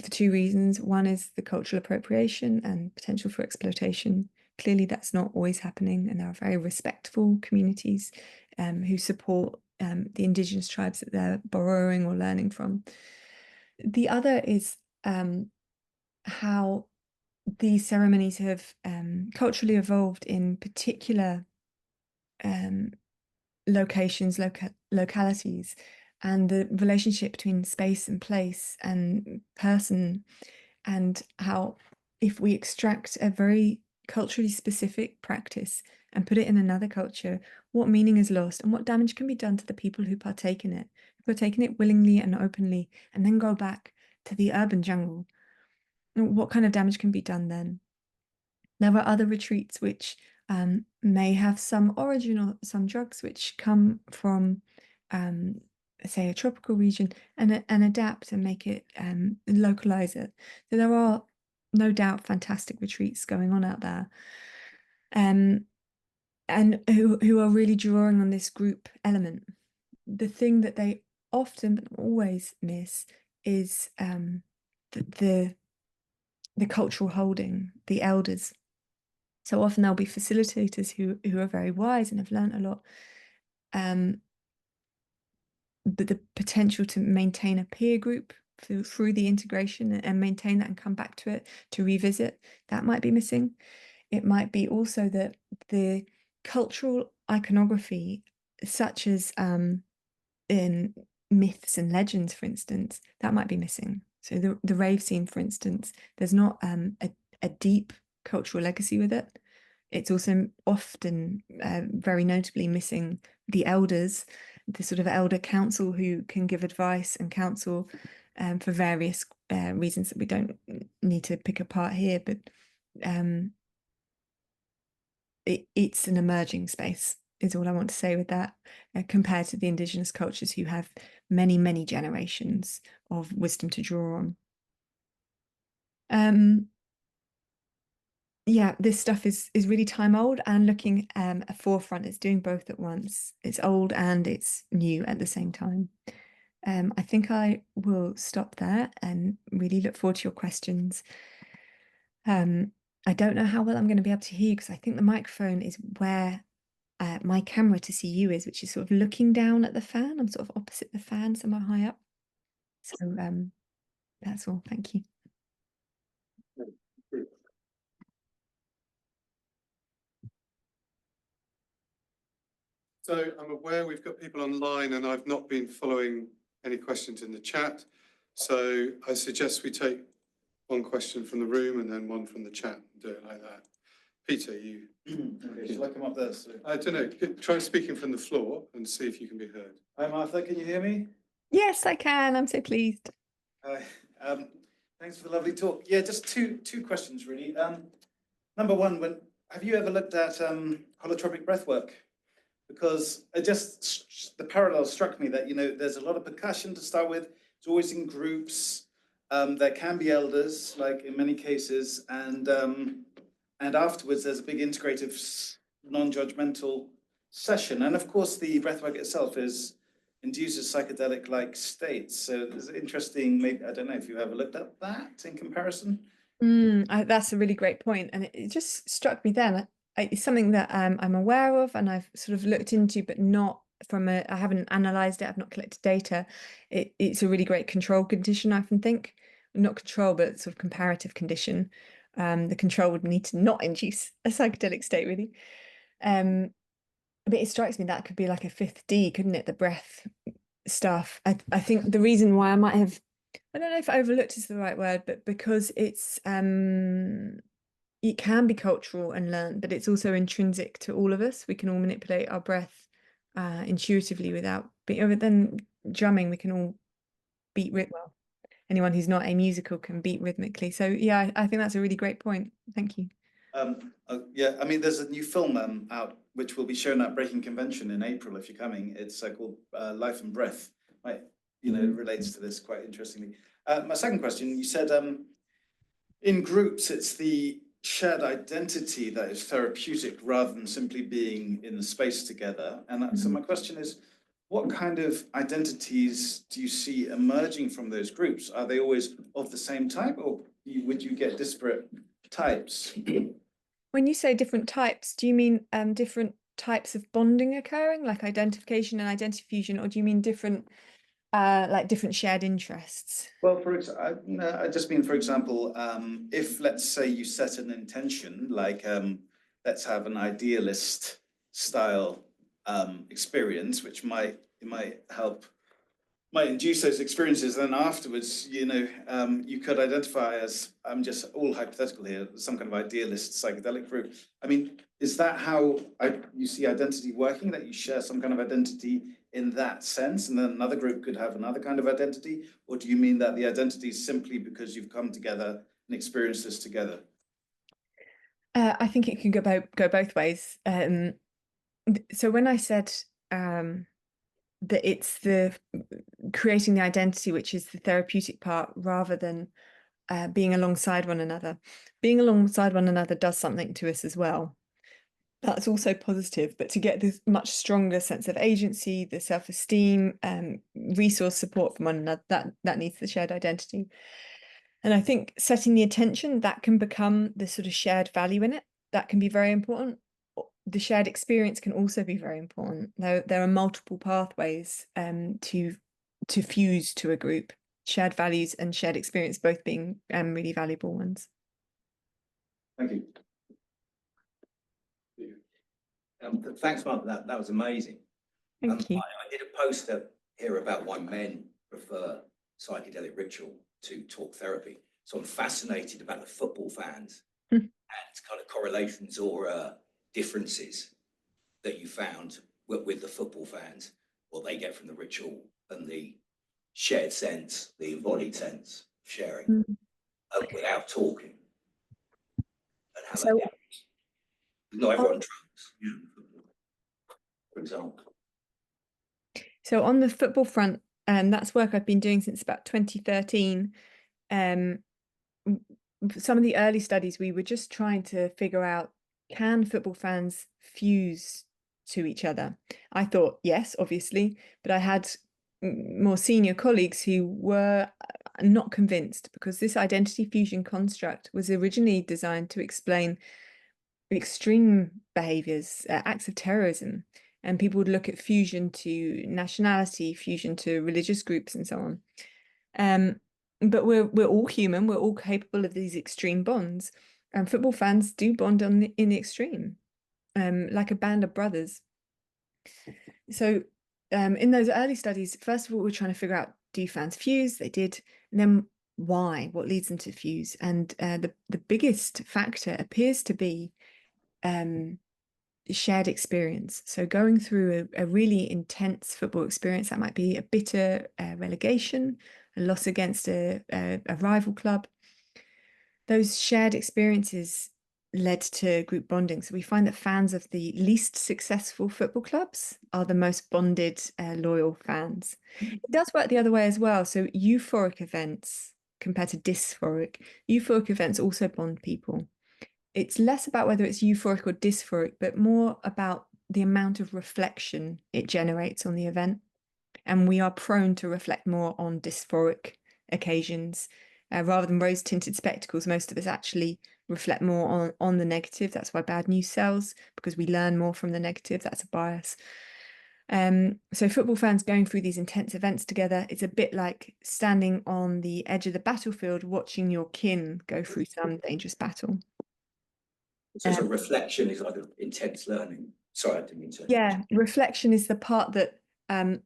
Speaker 1: for two reasons. One is the cultural appropriation and potential for exploitation. Clearly, that's not always happening, and there are very respectful communities who support the indigenous tribes that they're borrowing or learning from. The other is how these ceremonies have culturally evolved in particular locations, localities, and the relationship between space and place and person, and how if we extract a very culturally specific practice and put it in another culture, what meaning is lost and what damage can be done to the people who partake in it, willingly and openly, and then go back to the urban jungle. What kind of damage can be done then? There are other retreats which may have some origin or some drugs which come from, say, a tropical region, and adapt and make it, localize it. So there are no doubt fantastic retreats going on out there. and who are really drawing on this group element. The thing that they often but not always miss is the cultural holding, the elders. So often there'll be facilitators who are very wise and have learned a lot. But the potential to maintain a peer group through the integration and maintain that and come back to it, to revisit, that might be missing. It might be also that the cultural iconography, such as in myths and legends, for instance, that might be missing. So the rave scene, for instance, there's not a deep cultural legacy with it. It's also often very notably missing the elders, the sort of elder council who can give advice and counsel for various reasons that we don't need to pick apart here. But it's an emerging space, is all I want to say with that, compared to the indigenous cultures who have many, many generations of wisdom to draw on. Yeah, this stuff is really time old and looking a forefront. It's doing both at once. It's old and it's new at the same time. I think I will stop there and really look forward to your questions. I don't know how well I'm going to be able to hear you because I think the microphone is where my camera to see you is, which is sort of looking down at the fan. I'm sort of opposite the fan, somewhere high up. So that's all. Thank you.
Speaker 2: So I'm aware we've got people online and I've not been following any questions in the chat. So I suggest we take one question from the room and then one from the chat and do it like that. Peter, you.
Speaker 3: Okay, shall I come up there? So...
Speaker 2: I don't know. Try speaking from the floor and see if you can be heard.
Speaker 3: Hi, Martha. Can you hear me?
Speaker 1: Yes, I can. I'm so pleased.
Speaker 3: Hi. Thanks for the lovely talk. Yeah, just two questions really. Number one, have you ever looked at holotropic breathwork? Because the parallel struck me that, you know, there's a lot of percussion to start with. It's always in groups. There can be elders, like in many cases, and afterwards there's a big integrative, non-judgmental session. And of course, the breathwork itself induces psychedelic-like states. So it's interesting. Maybe I don't know if you ever looked at that in comparison.
Speaker 1: That's a really great point, and it just struck me then. It's something that I'm aware of and I've sort of looked into, but not from I haven't analysed it, I've not collected data. It's a really great control condition, I often think. Not control, but sort of comparative condition. The control would need to not induce a psychedelic state, really. But it strikes me that could be like a 5th D, couldn't it? The breath stuff. I think the reason why I might have, I don't know if overlooked is the right word, but because it can be cultural and learned, but it's also intrinsic to all of us. We can all manipulate our breath intuitively without being, other than drumming, we can all beat well. Anyone who's not amusical can beat rhythmically. So yeah, I think that's a really great point. Thank you.
Speaker 3: Yeah, I mean, there's a new film out which will be shown at Breaking Convention in April if you're coming. It's called Life and Breath. Right, you know, relates to this quite interestingly. My second question, you said in groups, it's the shared identity that is therapeutic rather than simply being in the space together. And so my question is, what kind of identities do you see emerging from those groups? Are they always of the same type, or would you get disparate types?
Speaker 1: When you say different types, do you mean different types of bonding occurring, like identification and identity fusion, or do you mean different like different shared interests?
Speaker 3: Well, I just mean, for example, if let's say you set an intention, like let's have an idealist style experience, which might induce those experiences. Then afterwards, you know, you could identify as, I'm just all hypothetical here, some kind of idealist psychedelic group. I mean, is that how you see identity working? That you share some kind of identity in that sense, and then another group could have another kind of identity? Or do you mean that the identity is simply because you've come together and experienced this together?
Speaker 1: I think it can go both ways. So when I said that it's the creating the identity, which is the therapeutic part, rather than being alongside one another. Being alongside one another does something to us as well. that's also positive, but to get this much stronger sense of agency, the self-esteem, resource support from one another, that needs the shared identity. And I think setting the attention, that can become the sort of shared value in it. That can be very important. The shared experience can also be very important. There are multiple pathways to fuse to a group, shared values and shared experience both being really valuable ones.
Speaker 3: Thank you.
Speaker 4: Thanks, Mark. That was amazing.
Speaker 1: Thank you.
Speaker 4: I did a poster here about why men prefer psychedelic ritual to talk therapy. So I'm fascinated about the football fans and kind of correlations or differences that you found with the football fans, what they get from the ritual and the shared sense, the embodied sense of sharing without talking, and how
Speaker 1: So,
Speaker 4: that differs. Not everyone drugs, for example.
Speaker 1: So on the football front, that's work I've been doing since about 2013. Some of the early studies, we were just trying to figure out, can football fans fuse to each other? I thought, yes, obviously, but I had more senior colleagues who were not convinced, because this identity fusion construct was originally designed to explain extreme behaviors, acts of terrorism, and people would look at fusion to nationality, fusion to religious groups, and so on. But we're all human. We're all capable of these extreme bonds, and football fans do bond in the extreme, like a band of brothers. So, in those early studies, first of all, we're trying to figure out, do fans fuse? They did, and then why? What leads them to fuse? And the biggest factor appears to be shared experience. So going through a really intense football experience, that might be a bitter relegation, a loss against a rival club. Those shared experiences led to group bonding. So we find that fans of the least successful football clubs are the most bonded, loyal fans. It does work the other way as well. So euphoric events compared to dysphoric. Euphoric events also bond people. It's less about whether it's euphoric or dysphoric, but more about the amount of reflection it generates on the event. And we are prone to reflect more on dysphoric occasions. Rather than rose-tinted spectacles, most of us actually reflect more on the negative. That's why bad news sells, because we learn more from the negative. That's a bias. So football fans going through these intense events together, it's a bit like standing on the edge of the battlefield, watching your kin go through some dangerous battle.
Speaker 4: So a reflection is like intense learning. Sorry, I didn't mean to.
Speaker 1: Yeah, reflection is the part that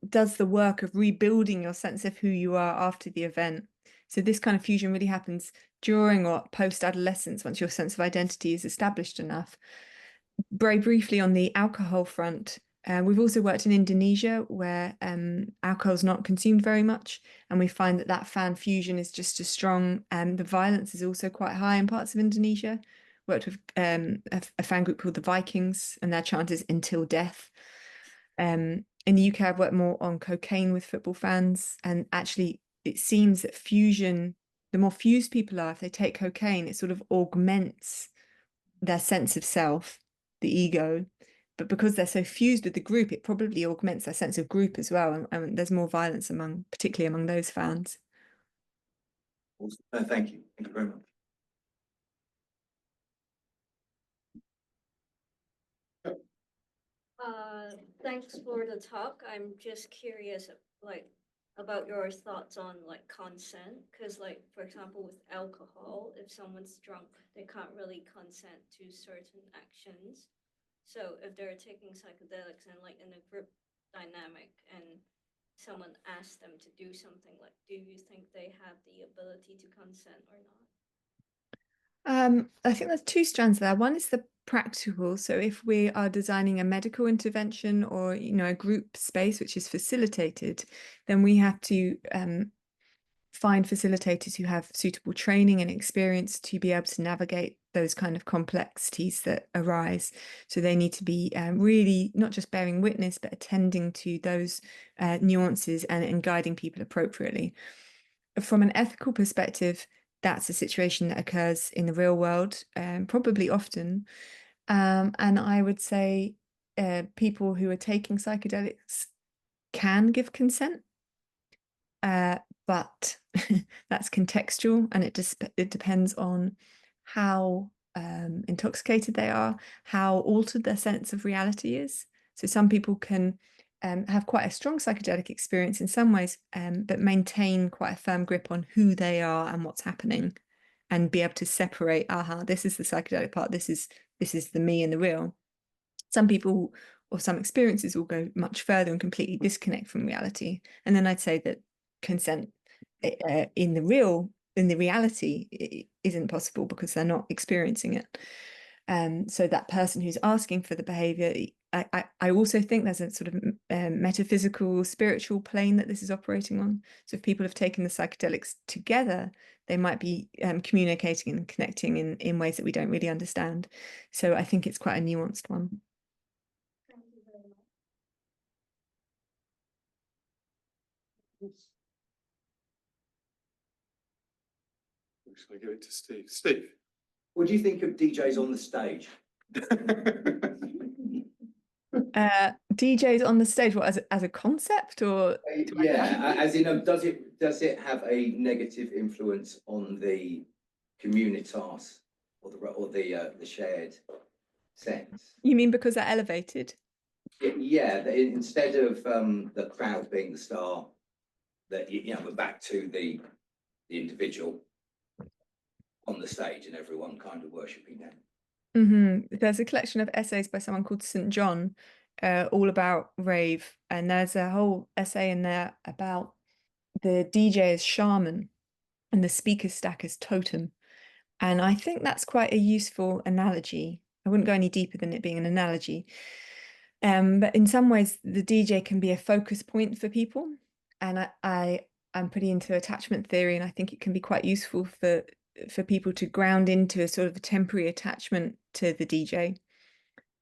Speaker 1: does the work of rebuilding your sense of who you are after the event. So this kind of fusion really happens during or post-adolescence, once your sense of identity is established enough. Very briefly on the alcohol front, we've also worked in Indonesia, where alcohol is not consumed very much, and we find that fan fusion is just as strong. The violence is also quite high in parts of Indonesia. Worked with a fan group called the Vikings, and their chant is "Until Death." In the UK, I've worked more on cocaine with football fans, and actually it seems that fusion, the more fused people are, if they take cocaine, it sort of augments their sense of self, the ego. But because they're so fused with the group, it probably augments their sense of group as well. And there's more violence particularly among those fans.
Speaker 4: Awesome. Thank you. Thank you very much.
Speaker 5: Thanks for the talk. I'm just curious, like, about your thoughts on like consent, because like, for example, with alcohol, if someone's drunk, they can't really consent to certain actions. So if they're taking psychedelics and like in a group dynamic and someone asks them to do something, like, do you think they have the ability to consent or not?
Speaker 1: I think there's two strands there. One is the practical. So if we are designing a medical intervention or a group space which is facilitated, then we have to find facilitators who have suitable training and experience to be able to navigate those kind of complexities that arise. So they need to be really not just bearing witness, but attending to those nuances and guiding people appropriately. From an ethical perspective, that's a situation that occurs in the real world, probably often. And I would say people who are taking psychedelics can give consent, but that's contextual, and it depends on how intoxicated they are, how altered their sense of reality is. So some people can have quite a strong psychedelic experience in some ways, but maintain quite a firm grip on who they are and what's happening, and be able to separate, this is the psychedelic part, this is the me and the real. Some people or some experiences will go much further and completely disconnect from reality. And then I'd say that consent in the reality isn't possible because they're not experiencing it. So that person who's asking for the behavior, I also think there's a sort of metaphysical, spiritual plane that this is operating on. So if people have taken the psychedelics together, they might be communicating and connecting in ways that we don't really understand. So I think it's quite a nuanced one.
Speaker 5: Thank you very much.
Speaker 2: Shall I give it to Steve? Steve?
Speaker 4: What do you think of DJs on the stage?
Speaker 1: DJs on the stage, what, as a concept, or
Speaker 4: Yeah, as in, does it have a negative influence on the communitas or the shared sense?
Speaker 1: You mean because they're elevated?
Speaker 4: Yeah, instead of the crowd being the star, that we're back to the individual on the stage and everyone kind of worshipping them.
Speaker 1: There's a collection of essays by someone called St. John, all about rave, and there's a whole essay in there about the DJ as shaman and the speaker stack as totem. And I think that's quite a useful analogy. I wouldn't go any deeper than it being an analogy. But in some ways, the DJ can be a focus point for people. And I'm pretty into attachment theory, and I think it can be quite useful for people to ground into a sort of a temporary attachment to the DJ.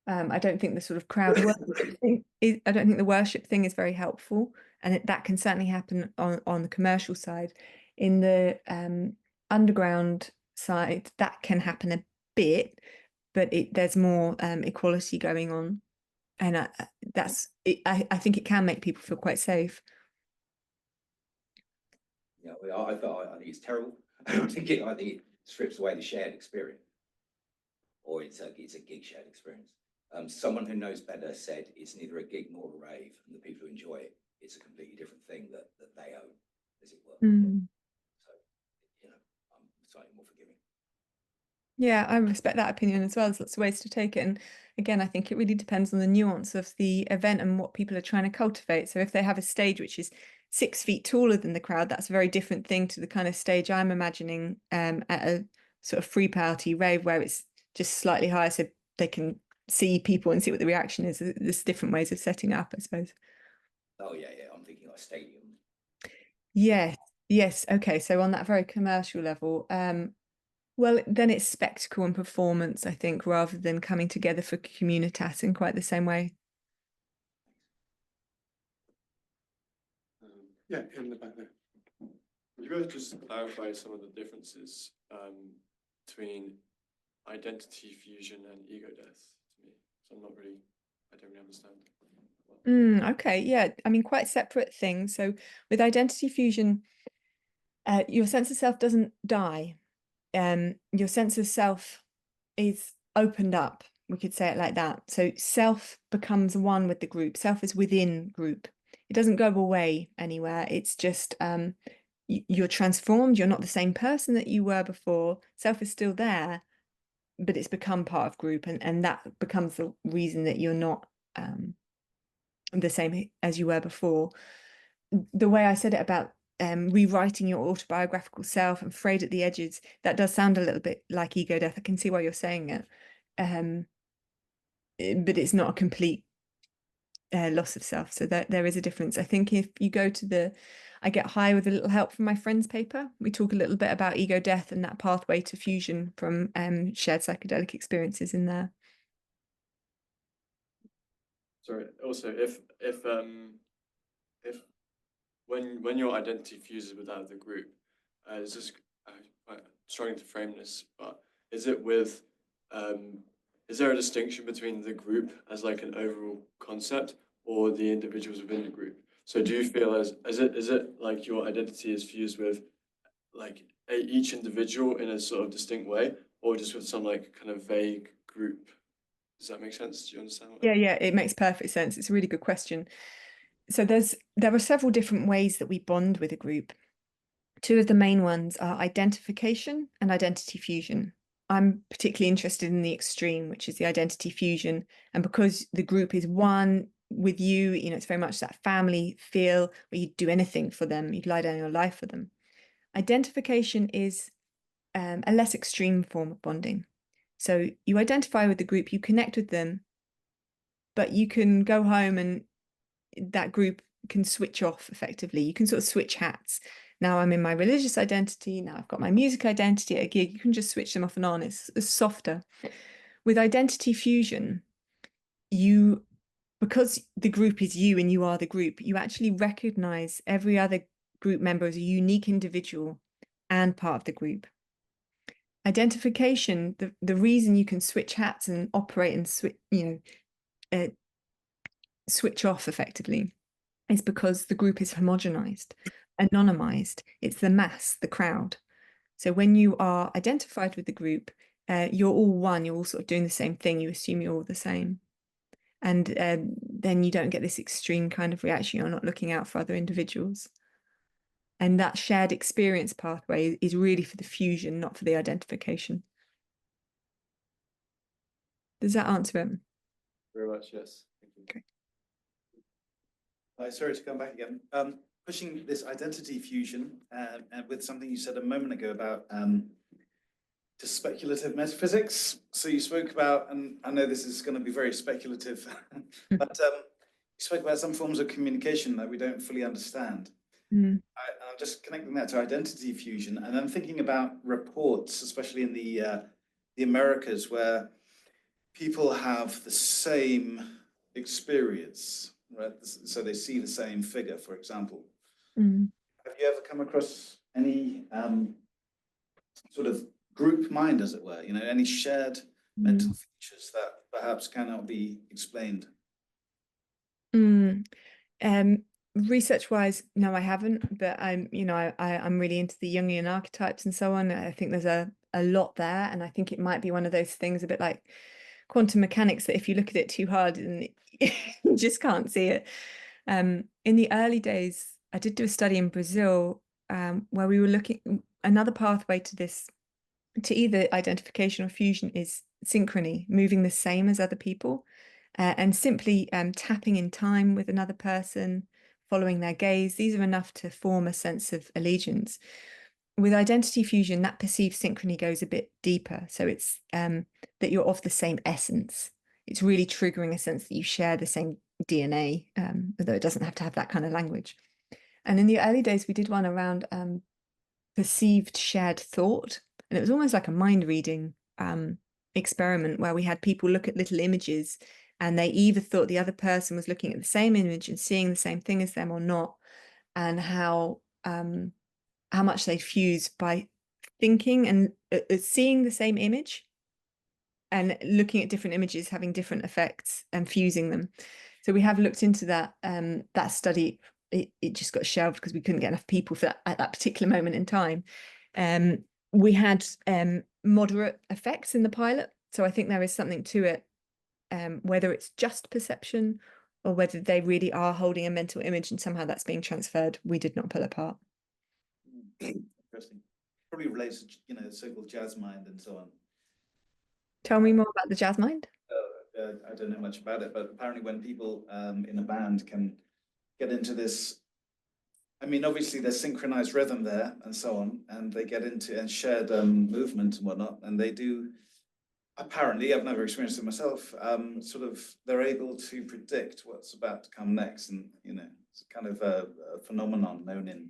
Speaker 1: I don't think the sort of crowd worship thing I don't think the worship thing is very helpful, and that can certainly happen on the commercial side. In the underground side, that can happen a bit, but there's more equality going on, and I think it can make people feel quite safe.
Speaker 4: Yeah, I think it's terrible. I think it strips away the shared experience, or it's a gig shared experience. Someone who knows better said it's neither a gig nor a rave, and the people who enjoy it, it's a completely different thing that they own, as it were. So, I'm slightly more forgiving.
Speaker 1: Yeah, I respect that opinion as well. There's lots of ways to take it. And again, I think it really depends on the nuance of the event and what people are trying to cultivate. So if they have a stage which is 6 feet taller than the crowd, that's a very different thing to the kind of stage I'm imagining at a sort of free party rave where it's just slightly higher so they can see people and see what the reaction is. There's different ways of setting up, I suppose.
Speaker 4: Oh yeah, I'm thinking like stadium.
Speaker 1: Yes. Okay. So on that very commercial level, well, then it's spectacle and performance, I think, rather than coming together for communitas in quite the same way.
Speaker 2: Yeah, in the back there.
Speaker 6: Would you guys just clarify some of the differences between identity fusion and ego death to me? So I don't really understand.
Speaker 1: Okay, yeah, I mean, quite separate things. So with identity fusion, your sense of self doesn't die. Your sense of self is opened up, we could say it like that. So self becomes one with the group. Self is within group. It doesn't go away anywhere. It's just you're transformed. You're not the same person that you were before. Self is still there, but it's become part of group, and that becomes the reason that you're not the same as you were before. The way I said it about rewriting your autobiographical self and frayed at the edges, that does sound a little bit like ego death. I can see why you're saying it, but it's not a complete loss of self. So there is a difference. I think if you go to I Get High with a Little Help from My Friend's paper, we talk a little bit about ego death and that pathway to fusion from shared psychedelic experiences in there.
Speaker 6: Sorry. Also, if when your identity fuses with that of the group, it's just I'm struggling to frame this, but is it with is there a distinction between the group as like an overall concept or the individuals within the group? So do you feel is it like your identity is fused with like each individual in a sort of distinct way, or just with some like kind of vague group? Does that make sense? Do you understand what
Speaker 1: Yeah, it makes perfect sense. It's a really good question. So there are several different ways that we bond with a group. Two of the main ones are identification and identity fusion. I'm particularly interested in the extreme, which is the identity fusion. And because the group is one with you, it's very much that family feel where you'd do anything for them, you'd lie down your life for them. Identification is a less extreme form of bonding. So you identify with the group, you connect with them, but you can go home and that group can switch off effectively. You can sort of switch hats. Now I'm in my religious identity. Now I've got my music identity at a gig. You can just switch them off and on. It's softer. With identity fusion, because the group is you and you are the group, you actually recognize every other group member as a unique individual and part of the group. Identification, the reason you can switch hats and operate and switch off effectively is because the group is homogenized, anonymized. It's the mass, the crowd. So when you are identified with the group, you're all one, you're all sort of doing the same thing. You assume you're all the same. And then you don't get this extreme kind of reaction. You're not looking out for other individuals. And that shared experience pathway is really for the fusion, not for the identification. Does that answer it?
Speaker 6: very much? Yes. Thank you.
Speaker 1: Okay.
Speaker 3: Sorry to come back again. Pushing this identity fusion and with something you said a moment ago about just speculative metaphysics. So you spoke about, and I know this is going to be very speculative, but you spoke about some forms of communication that we don't fully understand. I'm just connecting that to identity fusion, and I'm thinking about reports, especially in the Americas, where people have the same experience, right? So they see the same figure, for example. Have you ever come across any sort of group mind, as it were? Any shared mental features that perhaps cannot be explained?
Speaker 1: Research-wise, no, I haven't, but I'm really into the Jungian archetypes and so on. I think there's a lot there, and I think it might be one of those things a bit like quantum mechanics that if you look at it too hard, and you just can't see it. In the early days, I did do a study in Brazil where we were looking another pathway to this, to either identification or fusion, is synchrony, moving the same as other people, and simply tapping in time with another person, following their gaze. These are enough to form a sense of allegiance. With identity fusion, that perceived synchrony goes a bit deeper. So it's that you're of the same essence. It's really triggering a sense that you share the same DNA, although it doesn't have to have that kind of language. And in the early days, we did one around perceived shared thought. And it was almost like a mind reading experiment where we had people look at little images, and they either thought the other person was looking at the same image and seeing the same thing as them or not, and how much they'd fuse by thinking and seeing the same image and looking at different images, having different effects and fusing them. So we have looked into that. That study, it just got shelved because we couldn't get enough people for that at that particular moment in time. We had moderate effects in the pilot. So I think there is something to it, whether it's just perception or whether they really are holding a mental image and somehow that's being transferred. We did not pull apart.
Speaker 3: Interesting. Probably relates to, the so-called jazz mind and so on.
Speaker 1: Tell me more about the jazz mind.
Speaker 3: I don't know much about it, but apparently when people in a band can get into this, I mean, obviously there's synchronized rhythm there and so on, and they get into and shared movement and whatnot, and they do, apparently, I've never experienced it myself, they're able to predict what's about to come next, and, it's kind of a phenomenon known in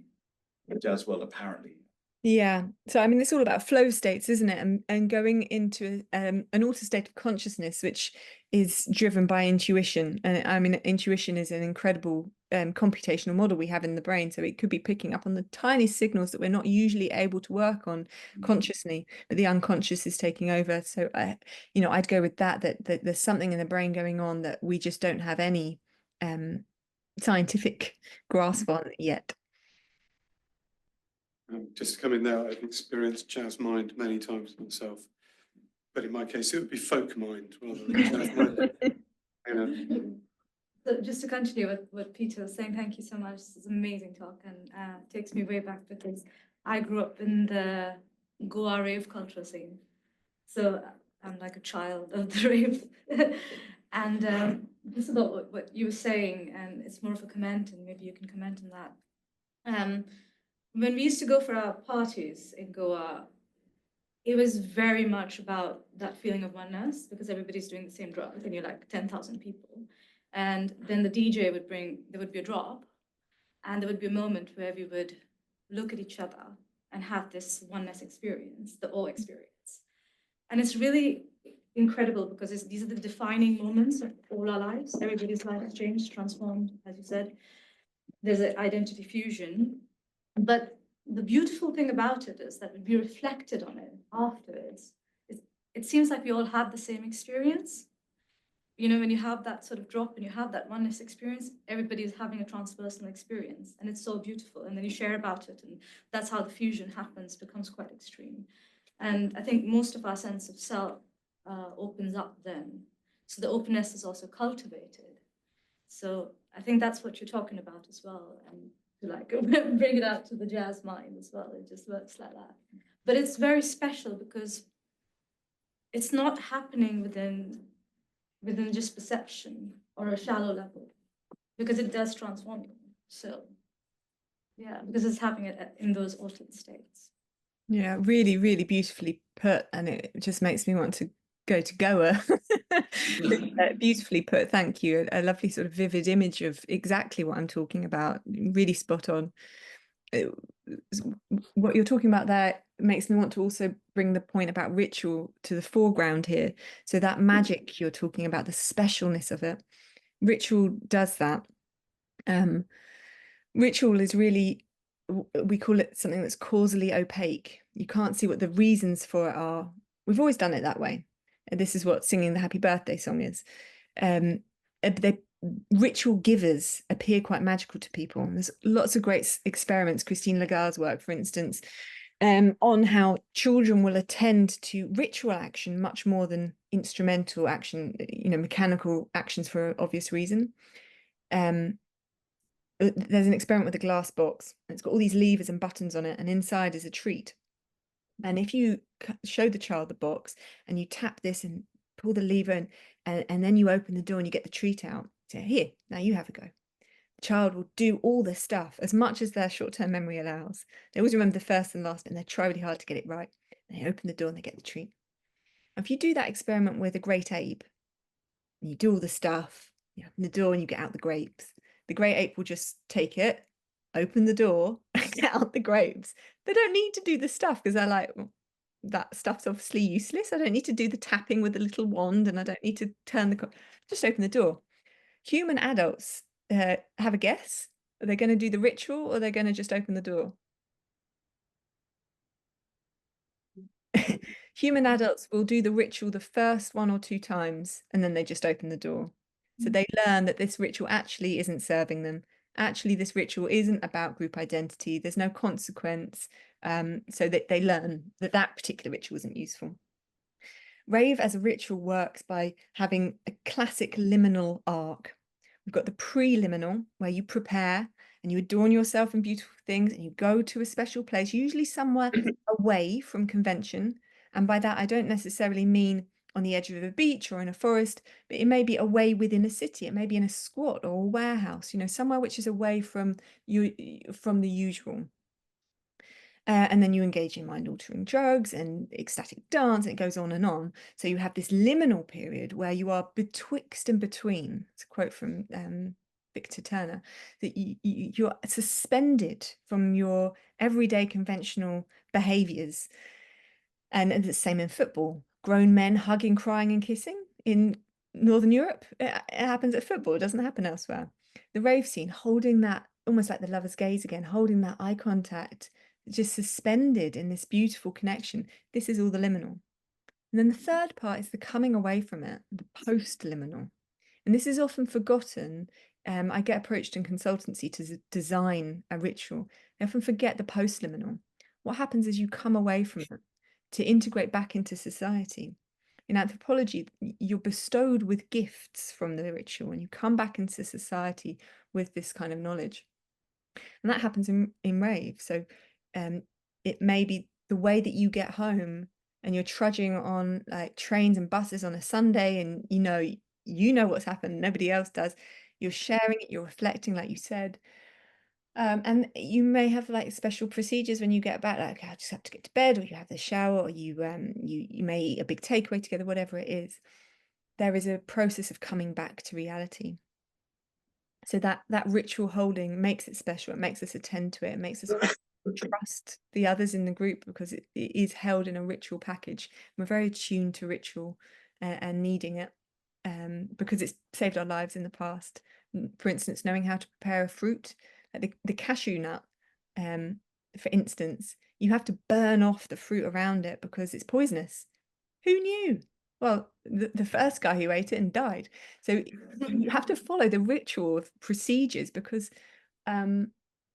Speaker 3: the jazz world, apparently.
Speaker 1: Yeah. So I mean, it's all about flow states, isn't it? And going into an altered state of consciousness, which is driven by intuition. And I mean, intuition is an incredible computational model we have in the brain. So it could be picking up on the tiny signals that we're not usually able to work on consciously, but the unconscious is taking over. So I'd go with that there's something in the brain going on that we just don't have any scientific grasp on yet.
Speaker 2: Just to come in there, I've experienced jazz mind many times myself, but in my case, it would be folk mind rather than jazz mind. You know.
Speaker 7: So just to continue with what Peter was saying, thank you so much. This is an amazing talk, and takes me way back because I grew up in the Goa rave culture scene. So I'm like a child of the rave. And this is about what you were saying, and it's more of a comment, and maybe you can comment on that. When we used to go for our parties in Goa, it was very much about that feeling of oneness because everybody's doing the same drug and you're like 10,000 people. And then the DJ would there would be a drop, and there would be a moment where we would look at each other and have this oneness experience, the awe experience. And it's really incredible because these are the defining moments of all our lives. Everybody's life has changed, transformed, as you said. There's an identity fusion. But the beautiful thing about it is that when we reflected on it afterwards, it seems like we all had the same experience. You know, when you have that sort of drop and you have that oneness experience, everybody is having a transpersonal experience, and it's so beautiful. And then you share about it, and that's how the fusion happens, becomes quite extreme. And I think most of our sense of self opens up then. So the openness is also cultivated. So I think that's what you're talking about as well. And to like bring it out to the jazz mind as well. It just works like that. But it's very special because it's not happening within just perception or a shallow level, because it does transform you. So yeah, because it's happening in those altered states.
Speaker 1: Yeah, really, really beautifully put, and it just makes me want to go to Goa. Beautifully put, thank you. A lovely sort of vivid image of exactly what I'm talking about. Really spot on. What you're talking about there makes me want to also bring the point about ritual to the foreground here. So that magic you're talking about, the specialness of it, ritual does that. Ritual is really, we call it something that's causally opaque. You can't see what the reasons for it are. We've always done it that way. And this is what singing the happy birthday song is. The ritual givers appear quite magical to people. There's lots of great experiments, Christine Lagarde's work, for instance, on how children will attend to ritual action much more than instrumental action, mechanical actions for an obvious reason. There's an experiment with a glass box. It's got all these levers and buttons on it, and inside is a treat. And if you show the child the box and you tap this and pull the lever and then you open the door and you get the treat out, say, here, now you have a go. The child will do all the stuff as much as their short-term memory allows. They always remember the first and last, and they try really hard to get it right. And they open the door and they get the treat. If you do that experiment with a great ape, and you do all the stuff, you open the door and you get out the grapes, the great ape will just take it, open the door, and get out the grapes. They don't need to do the stuff because they're like, well, that stuff's obviously useless. I don't need to do the tapping with the little wand, and I don't need to turn just open the door. Human adults have a guess. Are they going to do the ritual, or are they going to just open the door? Human adults will do the ritual the first 1 or 2 times, and then they just open the door. So they learn that this ritual actually isn't serving them. Actually, this ritual isn't about group identity. There's no consequence. So that they learn that that particular ritual isn't useful. Rave as a ritual works by having a classic liminal arc. We've got the preliminal, where you prepare and you adorn yourself in beautiful things, and you go to a special place, usually somewhere away from convention. And by that, I don't necessarily mean on the edge of a beach or in a forest, but it may be away within a city. It may be in a squat or a warehouse, somewhere which is away from the usual. And then you engage in mind-altering drugs and ecstatic dance, and it goes on and on. So you have this liminal period where you are betwixt and between. It's a quote from Victor Turner, that you're suspended from your everyday conventional behaviors. And the same in football. Grown men hugging, crying, and kissing in Northern Europe. It happens at football. It doesn't happen elsewhere. The rave scene, holding that, almost like the lover's gaze again, holding that eye contact, just suspended in this beautiful connection. This is all the liminal. And then the third part is the coming away from it, the post-liminal. And this is often forgotten. I get approached in consultancy to design a ritual. I often forget the post-liminal. What happens is you come away from it to integrate back into society. In anthropology, you're bestowed with gifts from the ritual and you come back into society with this kind of knowledge. And that happens in rave. So it may be the way that you get home and you're trudging on like trains and buses on a Sunday, and you know what's happened, nobody else does. You're sharing it, you're reflecting, like you said. And you may have like special procedures when you get back, like I just have to get to bed, or you have the shower, or you may eat a big takeaway together, whatever it is. There is a process of coming back to reality. So that ritual holding makes it special. It makes us attend to it. It makes us trust the others in the group because it is held in a ritual package. We're very attuned to ritual and needing it because it's saved our lives in the past. For instance, knowing how to prepare a fruit, like the cashew nut, for instance, you have to burn off the fruit around it because it's poisonous. Who knew? Well, the first guy who ate it and died. So you have to follow the ritual of procedures because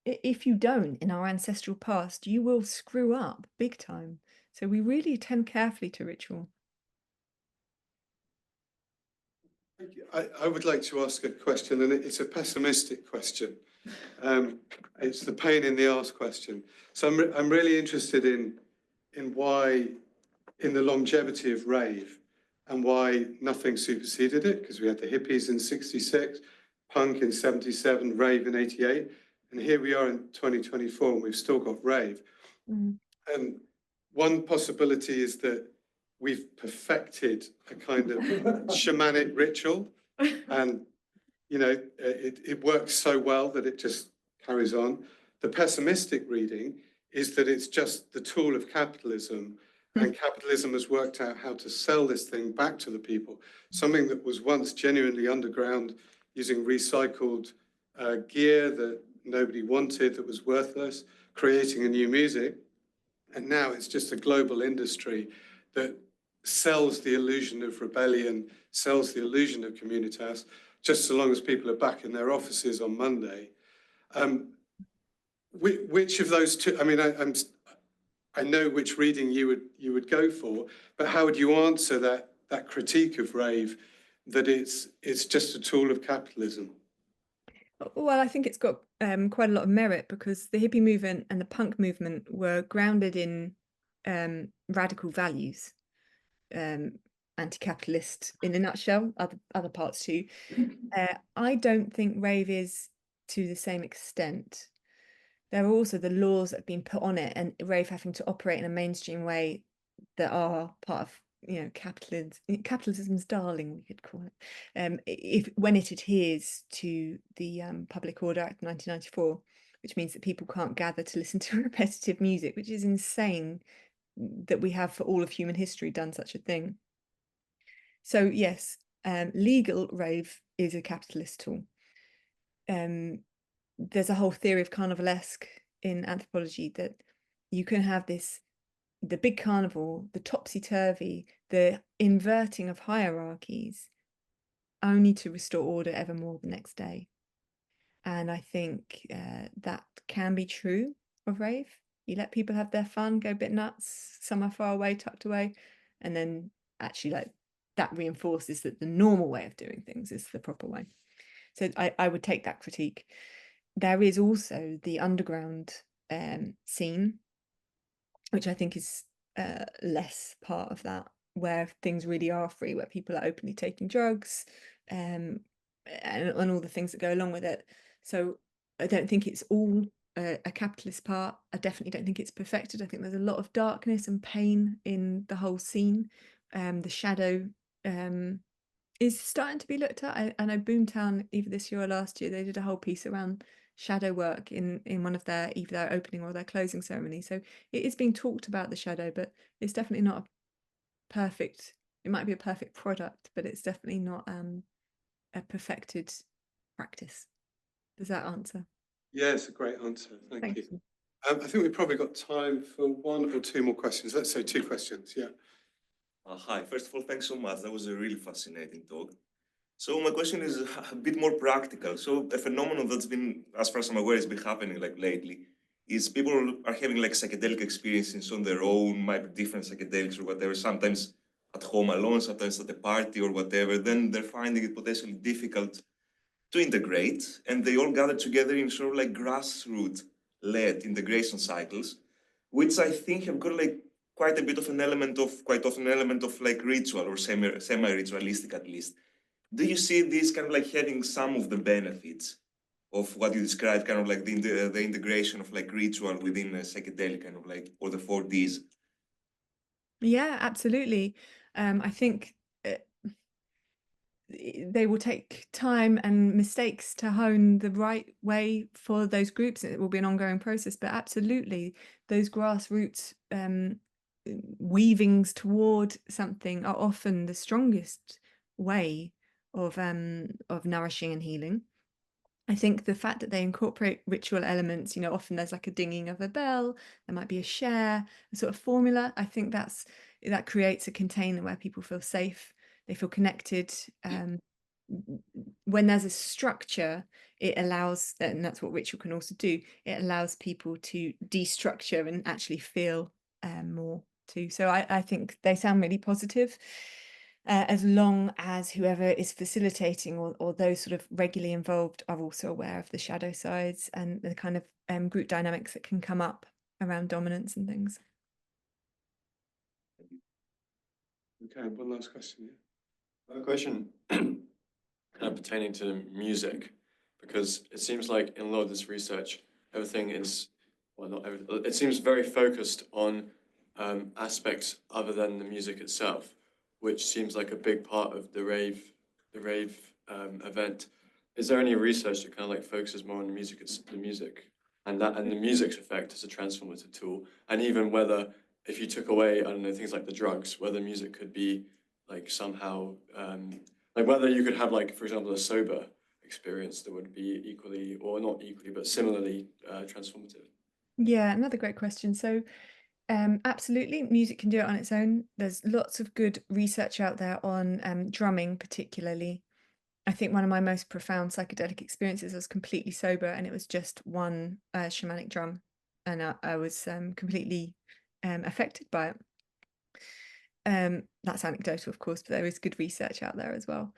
Speaker 1: if you don't, in our ancestral past, you will screw up big time. So we really attend carefully to ritual.
Speaker 2: I would like to ask a question, and it's a pessimistic question. It's the pain in the arse question. So I'm really interested in why, in the longevity of rave, and why nothing superseded it, because we had the hippies in '66, punk in '77, rave in '88, and here we are in 2024, and we've still got rave. And one possibility is that we've perfected a kind of shamanic ritual, and it works so well that it just carries on. The pessimistic reading is that it's just the tool of capitalism, and capitalism has worked out how to sell this thing back to the people, something that was once genuinely underground, using recycled gear that nobody wanted, that was worthless, creating a new music. And now it's just a global industry that sells the illusion of rebellion, sells the illusion of communitas, just so long as people are back in their offices on Monday. Which of those two? I mean, I know which reading you would go for, but how would you answer that critique of rave, that it's just a tool of capitalism?
Speaker 1: Well, I think it's got quite a lot of merit because the hippie movement and the punk movement were grounded in radical values, anti-capitalist in a nutshell, other parts too. I don't think rave is to the same extent. There are also the laws that have been put on it, and rave having to operate in a mainstream way that are part of capitalism's darling, we could call it, when it adheres to the Public Order Act 1994, which means that people can't gather to listen to repetitive music, which is insane that we have for all of human history done such a thing. So yes, legal rave is a capitalist tool. There's a whole theory of carnivalesque in anthropology that you can have the big carnival, the topsy-turvy, the inverting of hierarchies, only to restore order ever more the next day. And I think that can be true of rave. You let people have their fun, go a bit nuts, somewhere far away, tucked away, and then actually like that reinforces that the normal way of doing things is the proper way. So I would take that critique. There is also the underground scene, which I think is less part of that, where things really are free, where people are openly taking drugs and all the things that go along with it. So I don't think it's all a capitalist part. I definitely don't think it's perfected. I think there's a lot of darkness and pain in the whole scene. The shadow is starting to be looked at. I know Boomtown, either this year or last year, they did a whole piece around shadow work in one of their either their opening or their closing ceremony. So it is being talked about, the shadow, but it's definitely not a perfect. It might be a perfect product, but it's definitely not a perfected practice. Does that answer?
Speaker 2: Yeah, it's a great answer. Thank you.
Speaker 1: you.
Speaker 2: I think we've probably got time for one or two more questions. Let's say two questions. Yeah.
Speaker 8: Hi, first of all, thanks so much. That was a really fascinating talk. So my question is a bit more practical. So a phenomenon that's been, as far as I'm aware, has been happening like lately, is people are having like psychedelic experiences on their own, might be different psychedelics or whatever, sometimes at home alone, sometimes at a party or whatever. Then they're finding it potentially difficult to integrate, and they all gather together in sort of like grassroots-led integration cycles, which I think have got like quite a bit of an element of, quite often an element of like ritual or semi-ritualistic at least. Do you see this kind of like having some of the benefits of what you described, kind of like the integration of like ritual within a psychedelic kind of like, or the 4Ds?
Speaker 1: Yeah, absolutely. I think they will take time and mistakes to hone the right way for those groups. It will be an ongoing process, but absolutely, those grassroots weavings toward something are often the strongest way of nourishing and healing. I think the fact that they incorporate ritual elements, often there's like a dinging of a bell, there might be a share, a sort of formula. I think that creates a container where people feel safe, they feel connected. When there's a structure, it allows, and that's what ritual can also do, it allows people to destructure and actually feel more too. So I think they sound really positive. As long as whoever is facilitating or those sort of regularly involved are also aware of the shadow sides and the kind of group dynamics that can come up around dominance and things.
Speaker 2: Okay, one last question.
Speaker 6: A question kind of pertaining to music, because it seems like in a lot of this research, everything is, well, not everything, it seems very focused on aspects other than the music itself, which seems like a big part of the rave event. Is there any research that kind of like focuses more on the music and the music's effect as a transformative tool, and even whether if you took away, I don't know, things like the drugs, whether music could be like somehow like whether you could have like, for example, a sober experience that would be equally, or not equally, but similarly transformative?
Speaker 1: Yeah, another great question. So absolutely, music can do it on its own. There's lots of good research out there on drumming, particularly. I think one of my most profound psychedelic experiences was completely sober, and it was just one shamanic drum, and I was completely affected by it. That's anecdotal, of course, but there is good research out there as well.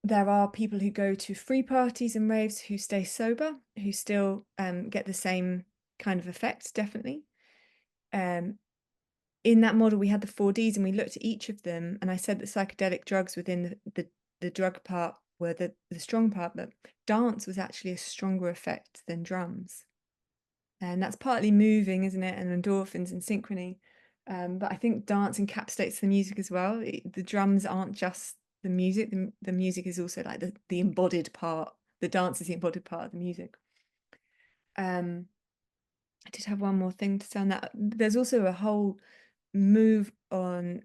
Speaker 1: There are people who go to free parties and raves who stay sober, who still get the same kind of effects, definitely. In that model, we had the 4Ds and we looked at each of them, and I said that psychedelic drugs within the drug part were the strong part, but dance was actually a stronger effect than drums. And that's partly moving, isn't it? And endorphins and synchrony. But I think dance encapsulates the music as well. The drums aren't just the music. The music is also like the embodied part. The dance is the embodied part of the music. I did have one more thing to say on that. There's also a whole move on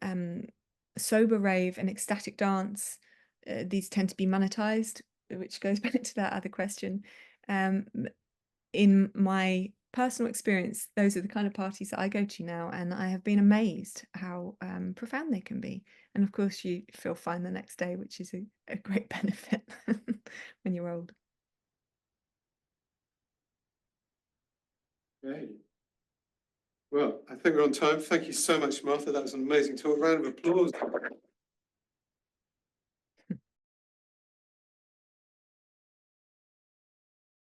Speaker 1: sober rave and ecstatic dance. These tend to be monetized, which goes back to that other question. In my personal experience, those are the kind of parties that I go to now, and I have been amazed how profound they can be. And of course, you feel fine the next day, which is a great benefit when you're old.
Speaker 2: Great. Well, I think we're on time. Thank you so much, Martha. That was an amazing talk. Round of applause.